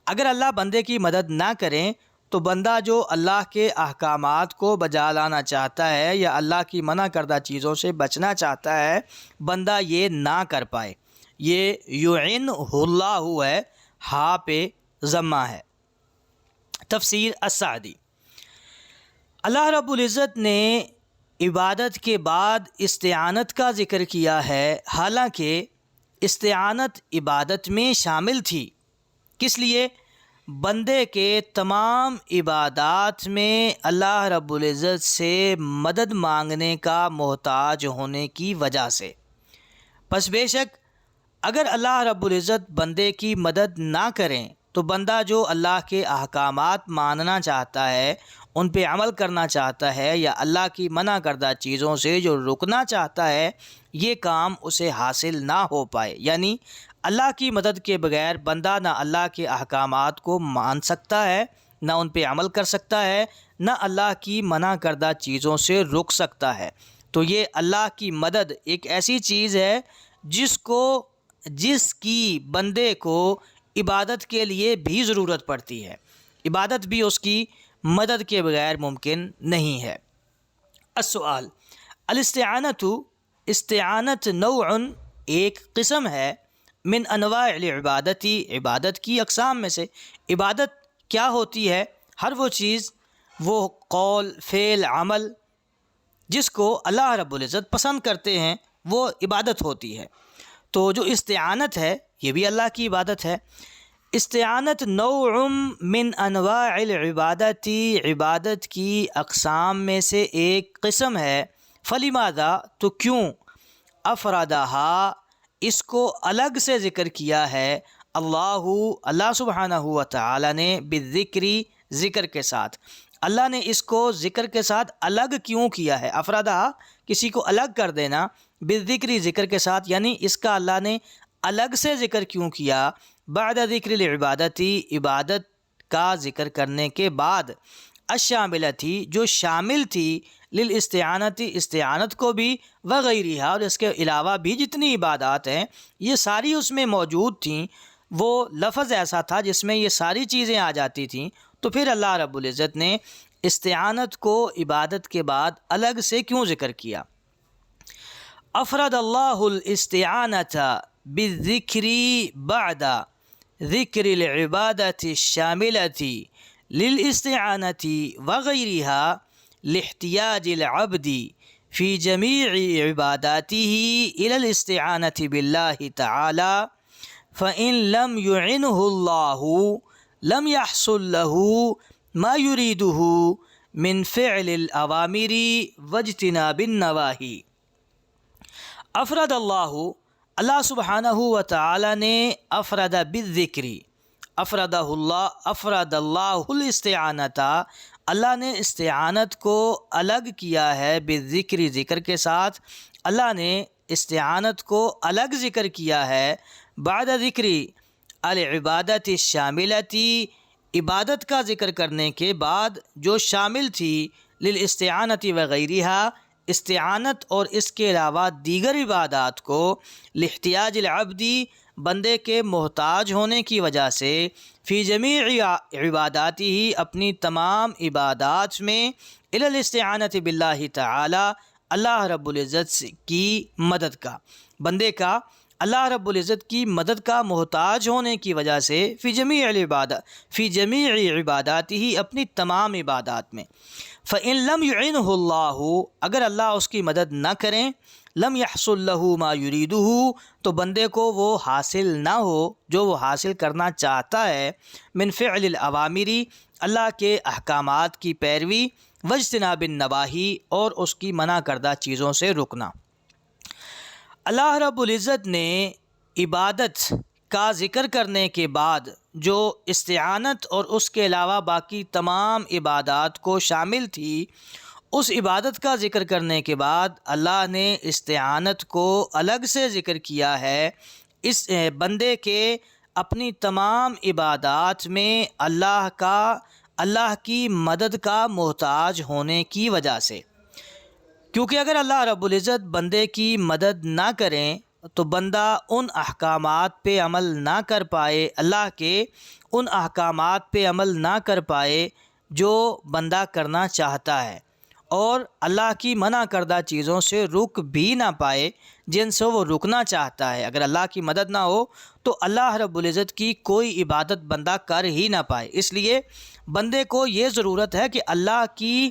اگر اللہ بندے کی مدد نہ کریں تو بندہ جو اللہ کے احکامات کو بجا لانا چاہتا ہے یا اللہ کی منع کردہ چیزوں سے بچنا چاہتا ہے، بندہ یہ نہ کر پائے۔ یہ یعنہ اللہ ہے، ہا پہ ضمہ ہے۔ تفسیر السعدی۔ اللہ رب العزت نے عبادت کے بعد استعانت کا ذکر کیا ہے، حالانکہ استعانت عبادت میں شامل تھی۔ کس لیے؟ بندے کے تمام عبادات میں اللہ رب العزت سے مدد مانگنے کا محتاج ہونے کی وجہ سے۔ پس بے شک اگر اللہ رب العزت بندے کی مدد نہ کریں تو بندہ جو اللہ کے احکامات ماننا چاہتا ہے، ان پہ عمل کرنا چاہتا ہے، یا اللہ کی منع کردہ چیزوں سے جو رکنا چاہتا ہے، یہ کام اسے حاصل نہ ہو پائے۔ یعنی اللہ کی مدد کے بغیر بندہ نہ اللہ کے احکامات کو مان سکتا ہے، نہ ان پہ عمل کر سکتا ہے، نہ اللہ کی منع کردہ چیزوں سے رک سکتا ہے۔ تو یہ اللہ کی مدد ایک ایسی چیز ہے جس کی بندے کو عبادت کے لیے بھی ضرورت پڑتی ہے، عبادت بھی اس کی مدد کے بغیر ممکن نہیں ہے۔ السؤال، الاستعانت، استعانت نوع، ایک قسم ہے، من انواع العبادتی، عبادت کی اقسام میں سے۔ عبادت کیا ہوتی ہے؟ ہر وہ چیز، وہ قول، فعل، عمل جس کو اللہ رب العزت پسند کرتے ہیں، وہ عبادت ہوتی ہے۔ تو جو استعانت ہے یہ بھی اللہ کی عبادت ہے۔ استعانت نوع من انواع العبادتی، عبادت کی اقسام میں سے ایک قسم ہے۔ فلماذا تو کیوں، افرادہا اس کو الگ سے ذکر کیا ہے، اللہ سبحانہ و تعالی نے، بالذکری ذکر کے ساتھ۔ اللہ نے اس کو ذکر کے ساتھ الگ کیوں کیا ہے؟ افرادہا کسی کو الگ کر دینا، بالذکری ذکر کے ساتھ، یعنی اس کا اللہ نے الگ سے ذکر کیوں کیا؟ بعد ذکر العبادتی، عبادت کا ذکر کرنے کے بعد، الشاملتی جو شامل تھی، للاستعانتی استعانت کو بھی، وغیرہ اور اس کے علاوہ بھی جتنی عبادات ہیں یہ ساری اس میں موجود تھیں۔ وہ لفظ ایسا تھا جس میں یہ ساری چیزیں آ جاتی تھیں، تو پھر اللہ رب العزت نے استعانت کو عبادت کے بعد الگ سے کیوں ذکر کیا؟ افرد اللہ الاستعانت بالذکر بعد ذکر العبادت الشاملۃ للاستعانت وغیرہ لاحتیاج العبد فی جمیع عباداته الى الاستعانت باللہ تعالی فإن لم يعنه اللہ لم يحصل له ما يريده من فعل الأوامر واجتناب النواہی۔ افرد اللہ سبحانہ و تعالی نے افرد بالذکری، افرد اللہ الاستعانت، اللہ نے استعانت کو الگ کیا ہے، بالذکری ذکر کے ساتھ اللہ نے استعانت کو الگ ذکر کیا ہے، بعد ذکری العبادت الشاملتی، عبادت کا ذکر کرنے کے بعد جو شامل تھی، للاستعانت وغیرہ استعانت اور اس کے علاوہ دیگر عبادات کو، لاحتیاج العبدی بندے کے محتاج ہونے کی وجہ سے فی جمیع عباداتی ہی اپنی تمام عبادات میں الی الاستعانۃ باللہ تعالی اللہ رب العزت کی مدد کا، بندے کا اللہ رب العزت کی مدد کا محتاج ہونے کی وجہ سے فی جمیع عبادات ہی اپنی تمام عبادات میں فَإِن لَمْ يُعِنْهُ اللَّهُ اگر اللہ اس کی مدد نہ کریں لم يحصل له ما يريده تو بندے کو وہ حاصل نہ ہو جو وہ حاصل کرنا چاہتا ہے من فعل الاوامر اللہ کے احکامات کی پیروی واجتناب النواہی اور اس کی منع کردہ چیزوں سے رکنا۔ اللہ رب العزت نے عبادت کا ذکر کرنے کے بعد جو استعانت اور اس کے علاوہ باقی تمام عبادات کو شامل تھی، اس عبادت کا ذکر کرنے کے بعد اللہ نے استعانت کو الگ سے ذکر کیا ہے، اس بندے کے اپنی تمام عبادات میں اللہ کی مدد کا محتاج ہونے کی وجہ سے، کیونکہ اگر اللہ رب العزت بندے کی مدد نہ کریں تو بندہ ان احکامات پہ عمل نہ کر پائے، اللہ کے ان احکامات پہ عمل نہ کر پائے جو بندہ کرنا چاہتا ہے، اور اللہ کی منع کردہ چیزوں سے رک بھی نہ پائے جن سے وہ رکنا چاہتا ہے۔ اگر اللہ کی مدد نہ ہو تو اللہ رب العزت کی کوئی عبادت بندہ کر ہی نہ پائے۔ اس لیے بندے کو یہ ضرورت ہے کہ اللہ کی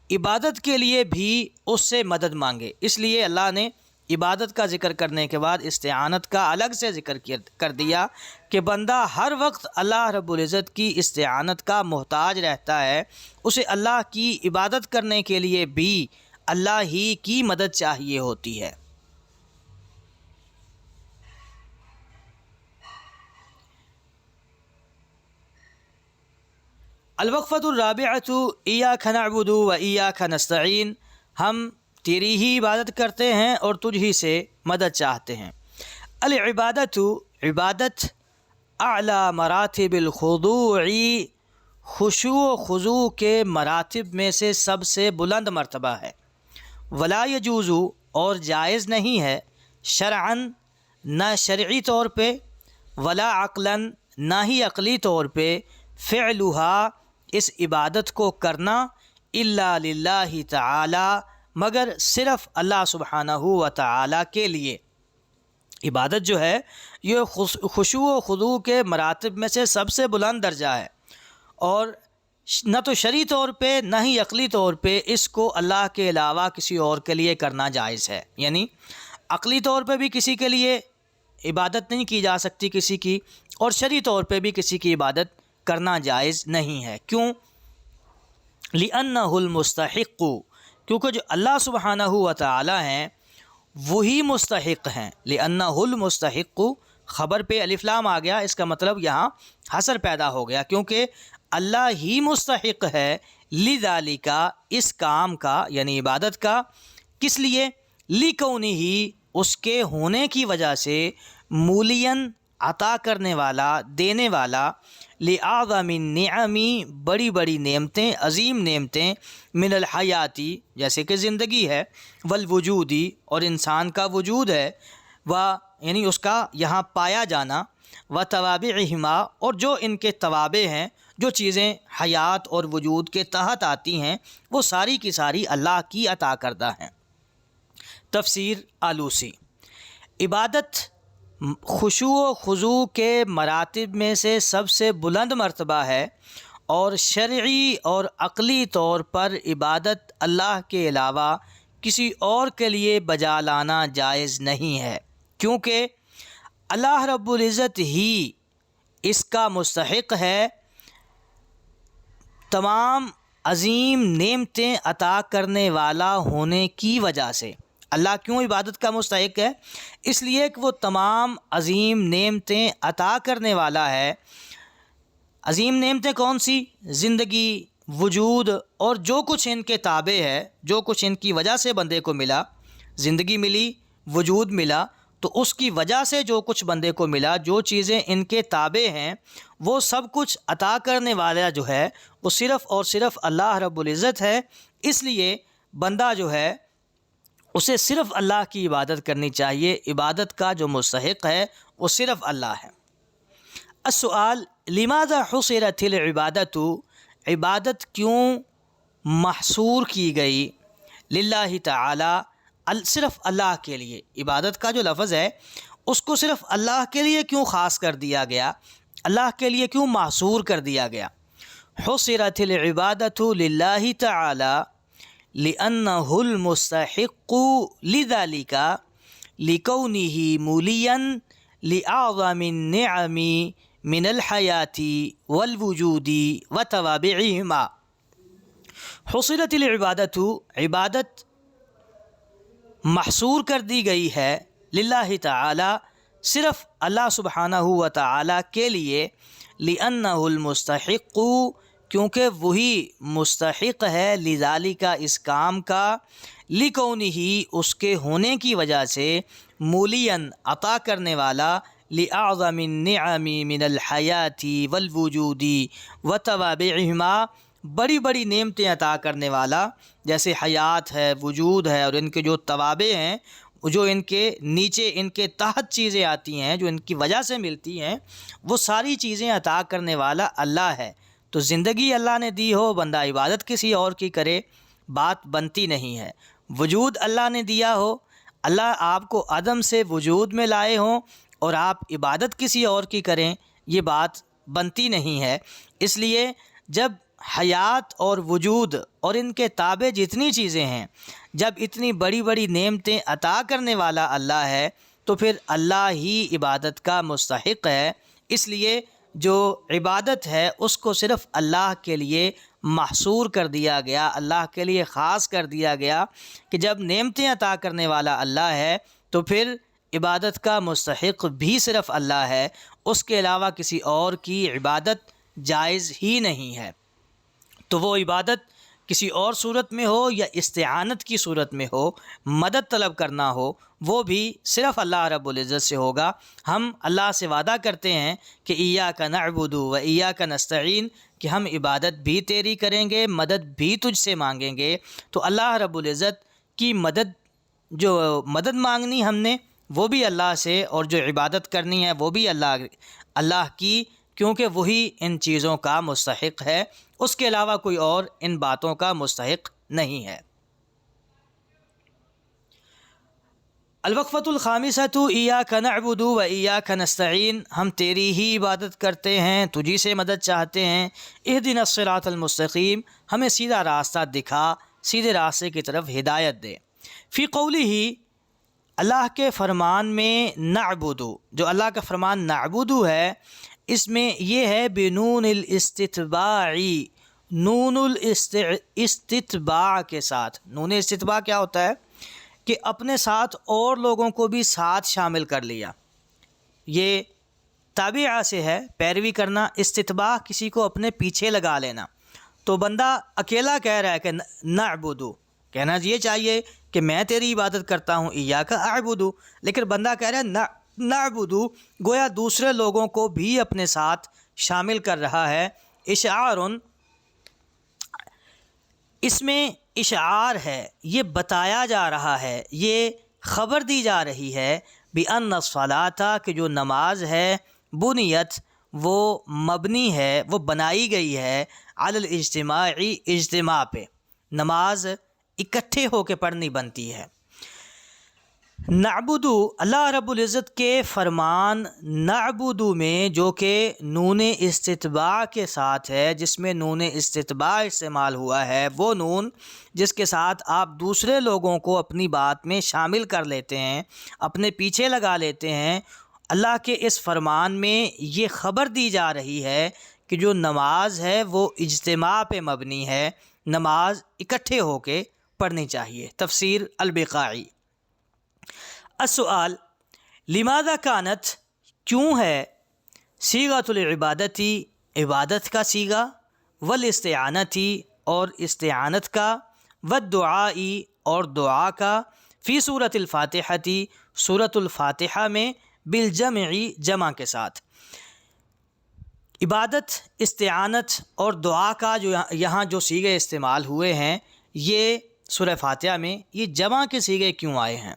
عبادت کے لیے بھی اس سے مدد مانگے، اس لیے اللہ نے عبادت کا ذکر کرنے کے بعد استعانت کا الگ سے ذکر کر دیا کہ بندہ ہر وقت اللہ رب العزت کی استعانت کا محتاج رہتا ہے، اسے اللہ کی عبادت کرنے کے لیے بھی اللہ ہی کی مدد چاہیے ہوتی ہے۔ الوقفۃ الرابعۃ ایاک نعبد و ایاک نستعین ہم تیری ہی عبادت کرتے ہیں اور تجھ ہی سے مدد چاہتے ہیں۔ العبادت عبادت اعلیٰ مراتب الخضوع خشوع و خضوع کے مراتب میں سے سب سے بلند مرتبہ ہے۔ ولا یجوز اور جائز نہیں ہے شرعاً نہ شرعی طور پہ، ولا عقلاً نہ ہی عقلی طور پہ، فعلها اس عبادت کو کرنا الا للہ تعالی مگر صرف اللہ سبحانہ و تعالی کے لیے۔ عبادت جو ہے یہ خشوع و خضوع کے مراتب میں سے سب سے بلند درجہ ہے، اور نہ تو شرعی طور پہ نہ ہی عقلی طور پہ اس کو اللہ کے علاوہ کسی اور کے لیے کرنا جائز ہے، یعنی عقلی طور پہ بھی کسی کے لیے عبادت نہیں کی جا سکتی کسی کی، اور شرعی طور پہ بھی کسی کی عبادت کرنا جائز نہیں ہے۔ کیوں؟ لِأَنَّهُ الْمُسْتَحِقُّ کیونکہ جو اللہ سبحانہ و تعالی ہیں وہی مستحق ہیں۔ لِأَنَّهُ الْمُسْتَحِقُّ خبر پہ الف لام آ گیا، اس کا مطلب یہاں حصر پیدا ہو گیا، کیونکہ اللہ ہی مستحق ہے لِذَالِكَ اس کام کا یعنی عبادت کا۔ کس لیے؟ لِكَوْنِهِ اس کے ہونے کی وجہ سے، مولین عطا کرنے والا، دینے والا، لِأَعْظَمِ النِّعَمِ بڑی بڑی نعمتیں، عظیم نعمتیں، من الحیاتی جیسے کہ زندگی ہے، والوجودی اور انسان کا وجود ہے، یعنی اس کا یہاں پایا جانا، وتوابعہما اور جو ان کے توابع ہیں، جو چیزیں حیات اور وجود کے تحت آتی ہیں وہ ساری کی ساری اللہ کی عطا کردہ ہیں۔ تفسیر آلوسی۔ عبادت خشوع و خضوع کے مراتب میں سے سب سے بلند مرتبہ ہے، اور شرعی اور عقلی طور پر عبادت اللہ کے علاوہ کسی اور کے لیے بجا لانا جائز نہیں ہے، کیونکہ اللہ رب العزت ہی اس کا مستحق ہے۔ تمام عظیم نعمتیں عطا کرنے والا ہونے کی وجہ سے اللہ کیوں عبادت کا مستحق ہے؟ اس لیے کہ وہ تمام عظیم نعمتیں عطا کرنے والا ہے۔ عظیم نعمتیں کون سی؟ زندگی، وجود اور جو کچھ ان کے تابع ہے، جو کچھ ان کی وجہ سے بندے کو ملا، زندگی ملی، وجود ملا، تو اس کی وجہ سے جو کچھ بندے کو ملا، جو چیزیں ان کے تابع ہیں، وہ سب کچھ عطا کرنے والا جو ہے وہ صرف اور صرف اللہ رب العزت ہے۔ اس لیے بندہ جو ہے اسے صرف اللہ کی عبادت کرنی چاہیے، عبادت کا جو مستحق ہے وہ صرف اللہ ہے۔ السؤال لماذا حصرت العبادت، عبادت کیوں محصور کی گئی، للہ تعالی صرف اللہ کے لیے، عبادت کا جو لفظ ہے اس کو صرف اللہ کے لیے کیوں خاص کر دیا گیا، اللہ کے لیے کیوں محصور کر دیا گیا؟ حصرت العبادت للہ تعالی لأنہ المستحق لذلك لکونہ مولیاً لأعظم النعم من الحیات والوجود وتوابعہما۔ حصرت العبادت، عبادت محصور کر دی گئی ہے للہ تعالی، صرف اللہ سبحانہ و تعالی کے لیے، لأنہ المستحق، کیونکہ وہی مستحق ہے، لذالک اس کام کا، لکونہ اس کے ہونے کی وجہ سے، مولین عطا کرنے والا، لأعظم النعم من الحیات والوجود وتوابعہما، بڑی بڑی نعمتیں عطا کرنے والا، جیسے حیات ہے، وجود ہے، اور ان کے جو توابع ہیں، جو ان کے نیچے ان کے تحت چیزیں آتی ہیں جو ان کی وجہ سے ملتی ہیں، وہ ساری چیزیں عطا کرنے والا اللہ ہے۔ تو زندگی اللہ نے دی ہو، بندہ عبادت کسی اور کی کرے، بات بنتی نہیں ہے۔ وجود اللہ نے دیا ہو، اللہ آپ کو عدم سے وجود میں لائے ہوں، اور آپ عبادت کسی اور کی کریں، یہ بات بنتی نہیں ہے۔ اس لیے جب حیات اور وجود اور ان کے تابع جتنی چیزیں ہیں، جب اتنی بڑی بڑی نعمتیں عطا کرنے والا اللہ ہے، تو پھر اللہ ہی عبادت کا مستحق ہے۔ اس لیے جو عبادت ہے اس کو صرف اللہ کے لیے محصور کر دیا گیا، اللہ کے لیے خاص کر دیا گیا کہ جب نعمتیں عطا کرنے والا اللہ ہے تو پھر عبادت کا مستحق بھی صرف اللہ ہے، اس کے علاوہ کسی اور کی عبادت جائز ہی نہیں ہے۔ تو وہ عبادت کسی اور صورت میں ہو یا استعانت کی صورت میں ہو، مدد طلب کرنا ہو، وہ بھی صرف اللہ رب العزت سے ہوگا۔ ہم اللہ سے وعدہ کرتے ہیں کہ ایاک نعبد و ایاک نستعین، کہ ہم عبادت بھی تیری کریں گے، مدد بھی تجھ سے مانگیں گے۔ تو اللہ رب العزت کی مدد، جو مدد مانگنی ہم نے وہ بھی اللہ سے، اور جو عبادت کرنی ہے وہ بھی اللہ کی، کیونکہ وہی ان چیزوں کا مستحق ہے، اس کے علاوہ کوئی اور ان باتوں کا مستحق نہیں ہے۔ الوقفۃ الخامسۃ ایاک نعبد و ایاک نستعین، ہم تیری ہی عبادت کرتے ہیں، تجھی سے مدد چاہتے ہیں۔ اہدنا الصراط المستقیم، ہمیں سیدھا راستہ دکھا، سیدھے راستے کی طرف ہدایت دے۔ فی قولہ، اللہ کے فرمان میں نعبد، جو اللہ کا فرمان نعبد ہے، اس میں یہ ہے بنون الاستتباع، نون الاستتباع کے ساتھ۔ نون استتباع کیا ہوتا ہے کہ اپنے ساتھ اور لوگوں کو بھی ساتھ شامل کر لیا، یہ تابعہ سے ہے، پیروی کرنا۔ استتباع کسی کو اپنے پیچھے لگا لینا۔ تو بندہ اکیلا کہہ رہا ہے کہ نعبد، کہنا یہ چاہیے کہ میں تیری عبادت کرتا ہوں، ایاک اعبد، لیکن بندہ کہہ رہا ہے نعبد، گویا دوسرے لوگوں کو بھی اپنے ساتھ شامل کر رہا ہے۔ اشعار، اس میں اشعار ہے، یہ بتایا جا رہا ہے، یہ خبر دی جا رہی ہے بأن الصلاۃ، کہ جو نماز ہے، بنیت، وہ مبنی ہے، وہ بنائی گئی ہے، علی الاجتماع، اجتماع پہ، نماز اکٹھے ہو کے پڑھنی بنتی ہے۔ نعبد، اللہ رب العزت کے فرمان نعبد میں، جو کہ نون استتباع کے ساتھ ہے، جس میں نون استتباع استعمال ہوا ہے، وہ نون جس کے ساتھ آپ دوسرے لوگوں کو اپنی بات میں شامل کر لیتے ہیں، اپنے پیچھے لگا لیتے ہیں، اللہ کے اس فرمان میں یہ خبر دی جا رہی ہے کہ جو نماز ہے وہ اجتماع پہ مبنی ہے، نماز اکٹھے ہو کے پڑھنی چاہیے۔ تفسیر البقاعی۔ السؤال لماذا کانت، کیوں ہے، صیغۃ العبادتی، عبادت کا صیغہ، والاستعانتی، اور استعانت کا، والدعائی، اور دعا کا، فی سورۃ الفاتحتی، سورۃ الفاتحہ میں، بالجمعی، جمع کے ساتھ۔ عبادت، استعانت اور دعا کا جو یہاں جو صیغے استعمال ہوئے ہیں، یہ سورہ فاتحہ میں یہ جمع کے صیغے کیوں آئے ہیں؟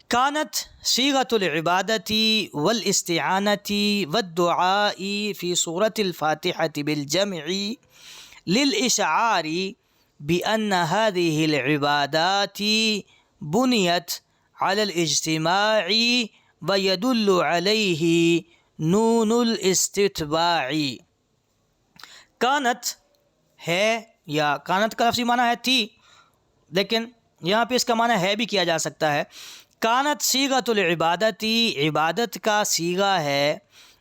کانت صیغۃ العبادۃ والاستعانۃ والدعاء فی سورۃ الفاتحۃ بالجمع للاشعار بأن هذه العبادات بنيت على الاجتماع ويدل عليه نون الاستتباع۔ کانت ہے، یا کانت کا لفظی معنی ہے تھی، لیکن یہاں پہ اس کا معنی ہے بھی کیا جا سکتا ہے۔ کانت صیغۃ العبادتی، عبادت کا صیغہ ہے،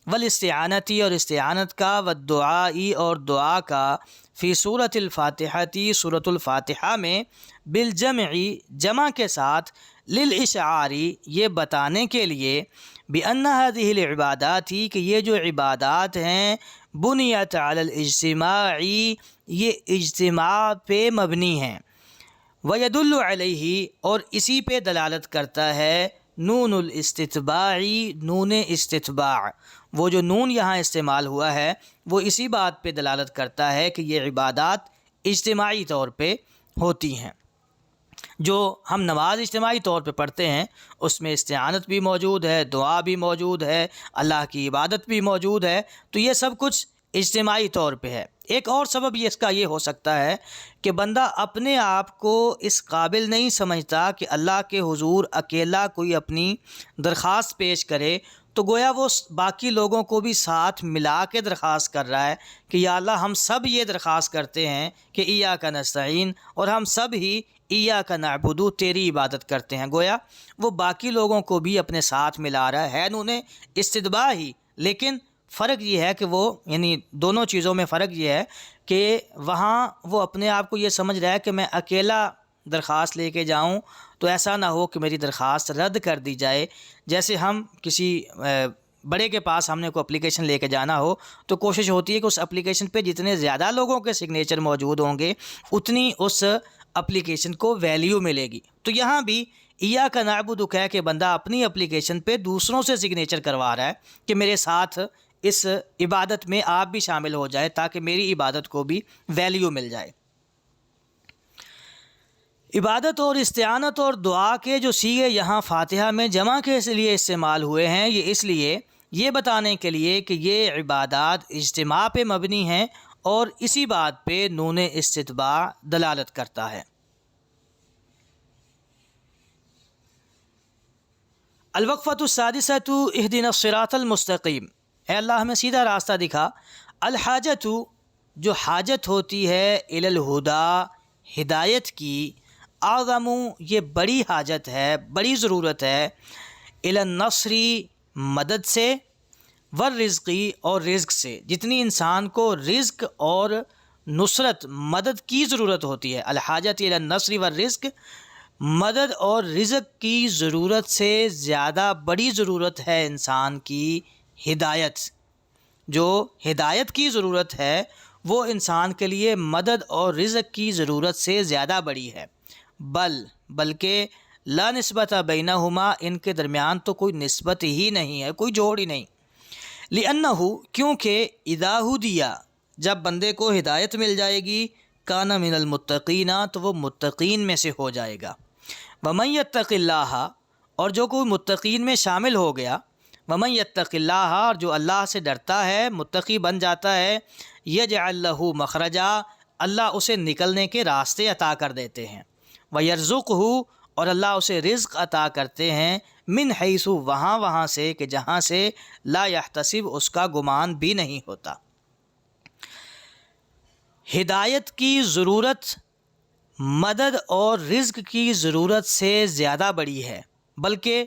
والاستعانتی، اور استعانت کا، والدعائی، اور دعا کا، فی سورۃ الفاتحتی، سورۃ الفاتحہ میں، بالجمعی، جمع کے ساتھ، للاشعاری، یہ بتانے کے لیے، بأن هذه العبادات، کہ یہ جو عبادات ہیں، بنیت علی الاجتماع، یہ اجتماع پہ مبنی ہیں، وَيَدُلُّ عَلَيْهِ، اور اسی پہ دلالت کرتا ہے، نون الاستتباع، نون استتباع، وہ جو نون یہاں استعمال ہوا ہے وہ اسی بات پہ دلالت کرتا ہے کہ یہ عبادات اجتماعی طور پہ ہوتی ہیں۔ جو ہم نماز اجتماعی طور پہ پڑھتے ہیں اس میں استعانت بھی موجود ہے، دعا بھی موجود ہے، اللہ کی عبادت بھی موجود ہے، تو یہ سب کچھ اجتماعی طور پہ ہے۔ ایک اور سبب اس کا یہ ہو سکتا ہے کہ بندہ اپنے آپ کو اس قابل نہیں سمجھتا کہ اللہ کے حضور اکیلا کوئی اپنی درخواست پیش کرے، تو گویا وہ باقی لوگوں کو بھی ساتھ ملا کے درخواست کر رہا ہے کہ یا اللہ ہم سب یہ درخواست کرتے ہیں کہ ایاک نستعین، اور ہم سب ہی ایاک نعبد، تیری عبادت کرتے ہیں۔ گویا وہ باقی لوگوں کو بھی اپنے ساتھ ملا رہا ہے، انہیں استتباع ہی، لیکن فرق یہ ہے کہ وہ، یعنی دونوں چیزوں میں فرق یہ ہے کہ وہاں وہ اپنے آپ کو یہ سمجھ رہا ہے کہ میں اکیلا درخواست لے کے جاؤں تو ایسا نہ ہو کہ میری درخواست رد کر دی جائے۔ جیسے ہم کسی بڑے کے پاس ہم نے کوئی اپلیکیشن لے کے جانا ہو تو کوشش ہوتی ہے کہ اس اپلیکیشن پہ جتنے زیادہ لوگوں کے سگنیچر موجود ہوں گے اتنی اس اپلیکیشن کو ویلیو ملے گی۔ تو یہاں بھی ایاک نعبد کہہ کے بندہ اپنی اپلیکیشن پہ دوسروں سے سگنیچر کروا رہا ہے کہ میرے ساتھ اس عبادت میں آپ بھی شامل ہو جائے تاکہ میری عبادت کو بھی ویلیو مل جائے۔ عبادت اور استعانت اور دعا کے جو صیغے یہاں فاتحہ میں جمع کے لیے استعمال ہوئے ہیں، یہ اس لیے، یہ بتانے کے لیے کہ یہ عبادات اجتماع پہ مبنی ہیں اور اسی بات پہ نون استتباع دلالت کرتا ہے۔ الوقفۃ السادسۃ اہدنا الصراط المستقیم، اے اللہ ہمیں سیدھا راستہ دکھا۔ الحاجت، جو حاجت ہوتی ہے، الی الہدی، ہدایت کی، اعظم، یہ بڑی حاجت ہے، بڑی ضرورت ہے، الی النصر، مدد سے، والرزقی، اور رزق سے، جتنی انسان کو رزق اور نصرت، مدد کی ضرورت ہوتی ہے، الحاجت الی النصر والرزق، مدد اور رزق کی ضرورت سے زیادہ بڑی ضرورت ہے انسان کی ہدایت۔ جو ہدایت کی ضرورت ہے وہ انسان کے لیے مدد اور رزق کی ضرورت سے زیادہ بڑی ہے۔ بلکہ لا نسبت بینہما، ان کے درمیان تو کوئی نسبت ہی نہیں ہے، کوئی جوڑ ہی نہیں۔ لأنہ، کیونکہ اذا ہدی، جب بندے کو ہدایت مل جائے گی، کان من المتقین، تو وہ متقین میں سے ہو جائے گا۔ ومن یتق اللہ، اور جو کوئی متقین میں شامل ہو گیا، ومن یتق اللہ، اور جو اللہ سے ڈرتا ہے، متقی بن جاتا ہے، یجعل لہ مخرجا، اللہ اسے نکلنے کے راستے عطا کر دیتے ہیں، ویرزقہ، اور اللہ اسے رزق عطا کرتے ہیں، من حیث، وہاں سے کہ جہاں سے لا یحتسب، اس کا گمان بھی نہیں ہوتا۔ ہدایت کی ضرورت مدد اور رزق کی ضرورت سے زیادہ بڑی ہے، بلکہ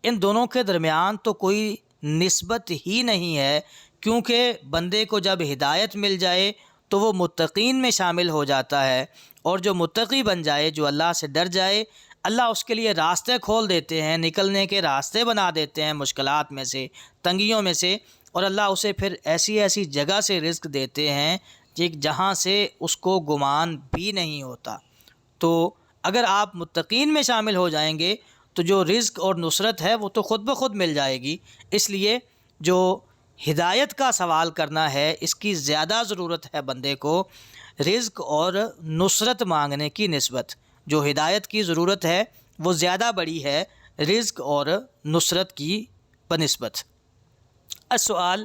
ان دونوں کے درمیان تو کوئی نسبت ہی نہیں ہے، کیونکہ بندے کو جب ہدایت مل جائے تو وہ متقین میں شامل ہو جاتا ہے، اور جو متقی بن جائے، جو اللہ سے ڈر جائے، اللہ اس کے لیے راستے کھول دیتے ہیں، نکلنے کے راستے بنا دیتے ہیں مشکلات میں سے، تنگیوں میں سے، اور اللہ اسے پھر ایسی ایسی جگہ سے رزق دیتے ہیں جہاں سے اس کو گمان بھی نہیں ہوتا۔ تو اگر آپ متقین میں شامل ہو جائیں گے تو جو رزق اور نصرت ہے وہ تو خود بخود مل جائے گی۔ اس لیے جو ہدایت کا سوال کرنا ہے اس کی زیادہ ضرورت ہے بندے کو، رزق اور نصرت مانگنے کی نسبت. جو ہدایت کی ضرورت ہے وہ زیادہ بڑی ہے رزق اور نصرت کی بنسبت. السؤال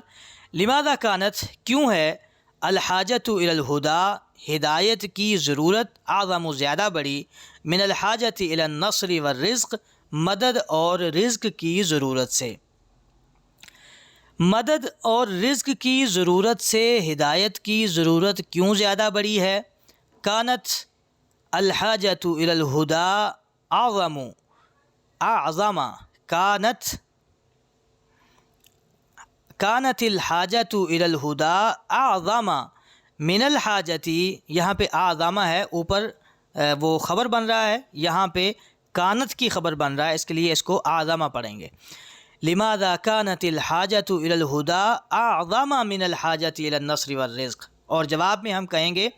لماذا کانت کیوں ہے الحاجت الی الہدی ہدایت کی ضرورت اعظم و زیادہ بڑی من الحاجت الی النصر والرزق مدد اور رزق کی ضرورت سے. مدد اور رزق کی ضرورت سے ہدایت کی ضرورت کیوں زیادہ بڑی ہے؟ کانت الحاجت الی الہدی اعظم کانت الحاجت الی الہدی اعظم من الحاجتی. یہاں پہ اعظم ہے، اوپر وہ خبر بن رہا ہے، یہاں پہ کانت کی خبر بن رہا ہے، اس کے لیے اس کو اعظم پڑھیں گے. لماذا كانت الحاجت الی الہدی اعظم من الحاجت الی النصر والرزق. اور جواب میں ہم کہیں گے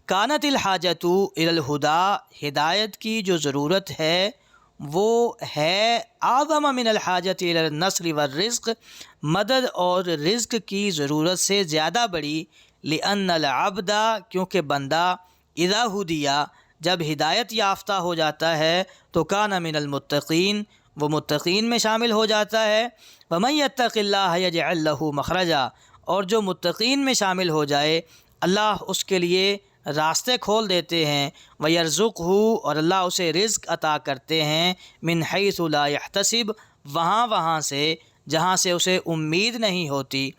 کانت الحاجت الی الہدی ہدایت کی جو ضرورت ہے وہ ہے اعظم من الحاجت الی النصر والرزق مدد اور رزق کی ضرورت سے زیادہ بڑی. لأن العبد کیونکہ بندہ اذا ہدی جب ہدایت یافتہ ہو جاتا ہے تو کان من المتقین وہ متقین میں شامل ہو جاتا ہے. ومن یتق اللہ یجعل لہ مخرجا اور جو متقین میں شامل ہو جائے اللہ اس کے لیے راستے کھول دیتے ہیں. وَيَرْزُقْهُ اور اللہ اسے رزق عطا کرتے ہیں من حیث لا یحتسب وہاں سے جہاں سے اسے امید نہیں ہوتی.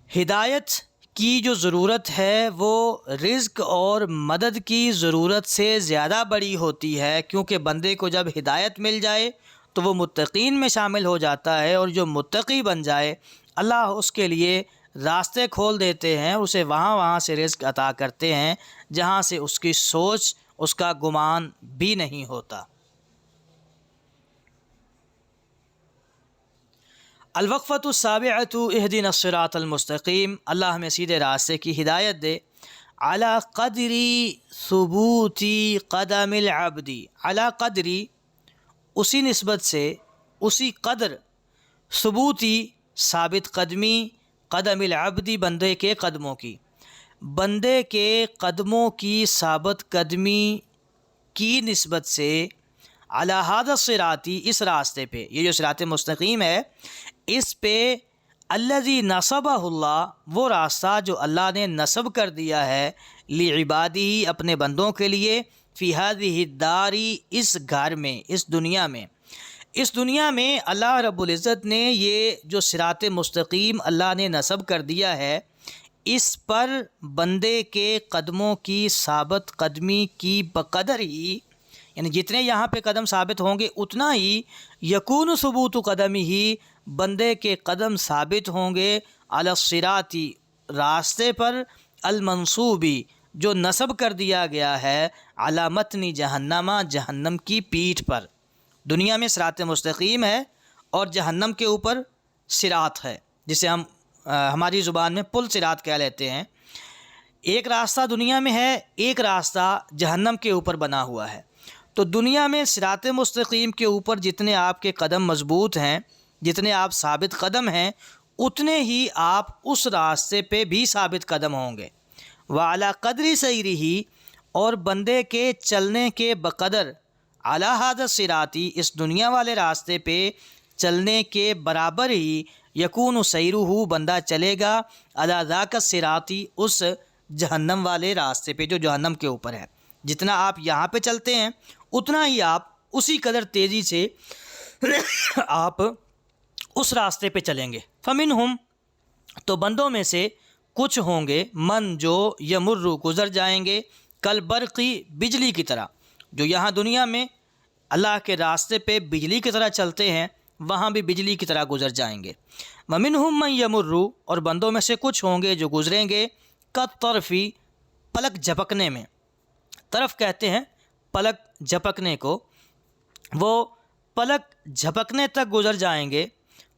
ہدایت کی جو ضرورت ہے وہ رزق اور مدد کی ضرورت سے زیادہ بڑی ہوتی ہے کیونکہ بندے کو جب ہدایت مل جائے تو وہ متقین میں شامل ہو جاتا ہے، اور جو متقی بن جائے اللہ اس کے لیے راستے کھول دیتے ہیں، اسے وہاں سے رزق عطا کرتے ہیں جہاں سے اس کی سوچ اس کا گمان بھی نہیں ہوتا. الوقفۃ السابعۃ اہدنا الصراط المستقیم. اللہ ہمیں سیدھے راستے کی ہدایت دے. علی قدری ثبوت قدم العبد علی قدری اسی نسبت سے اسی قدر ثبوتی ثابت قدمی قدم العبد بندے کے قدموں کی بندے کے قدموں کی ثابت قدمی کی نسبت سے علی ھذا الصراط اس راستے پہ، یہ جو صراط مستقیم ہے اس پہ الذی نصبہ اللہ وہ راستہ جو اللہ نے نصب کر دیا ہے لعبادہ اپنے بندوں کے لیے فی ہذہ الدار اس گھر میں اس دنیا میں اللہ رب العزت نے یہ جو صراط مستقیم اللہ نے نصب کر دیا ہے اس پر بندے کے قدموں کی ثابت قدمی کی بقدر ہی، یعنی جتنے یہاں پہ قدم ثابت ہوں گے اتنا ہی یکون ثبوت قدمی ہی بندے کے قدم ثابت ہوں گے علی الصراط راستے پر المنصوبی جو نصب کر دیا گیا ہے علی متن جہنم کی پیٹھ پر. دنیا میں صراط مستقیم ہے اور جہنم کے اوپر صراط ہے جسے ہم ہماری زبان میں پل صراط کہہ لیتے ہیں. ایک راستہ دنیا میں ہے، ایک راستہ جہنم کے اوپر بنا ہوا ہے. تو دنیا میں صراط مستقیم کے اوپر جتنے آپ کے قدم مضبوط ہیں، جتنے آپ ثابت قدم ہیں، اتنے ہی آپ اس راستے پہ بھی ثابت قدم ہوں گے. وعلی قدر سیرہ اور بندے کے چلنے کے بقدر علی ھذا الصراط اس دنیا والے راستے پہ چلنے کے برابر ہی یکون سیرہ بندہ چلے گا علی ذاک الصراط اس جہنم والے راستے پہ جو جہنم کے اوپر ہے. جتنا آپ یہاں پہ چلتے ہیں اتنا ہی آپ اسی قدر تیزی سے آپ اس راستے پہ چلیں گے. فمنہم تو بندوں میں سے کچھ ہوں گے من جو یمر گزر جائیں گے کل برقی بجلی کی طرح، جو یہاں دنیا میں اللہ کے راستے پہ بجلی کی طرح چلتے ہیں وہاں بھی بجلی کی طرح گزر جائیں گے. ومنہم من یمر اور بندوں میں سے کچھ ہوں گے جو گزریں گے کالطرفی پلک جھپکنے میں. طرف کہتے ہیں پلک جھپکنے کو، وہ پلک جھپکنے تک گزر جائیں گے.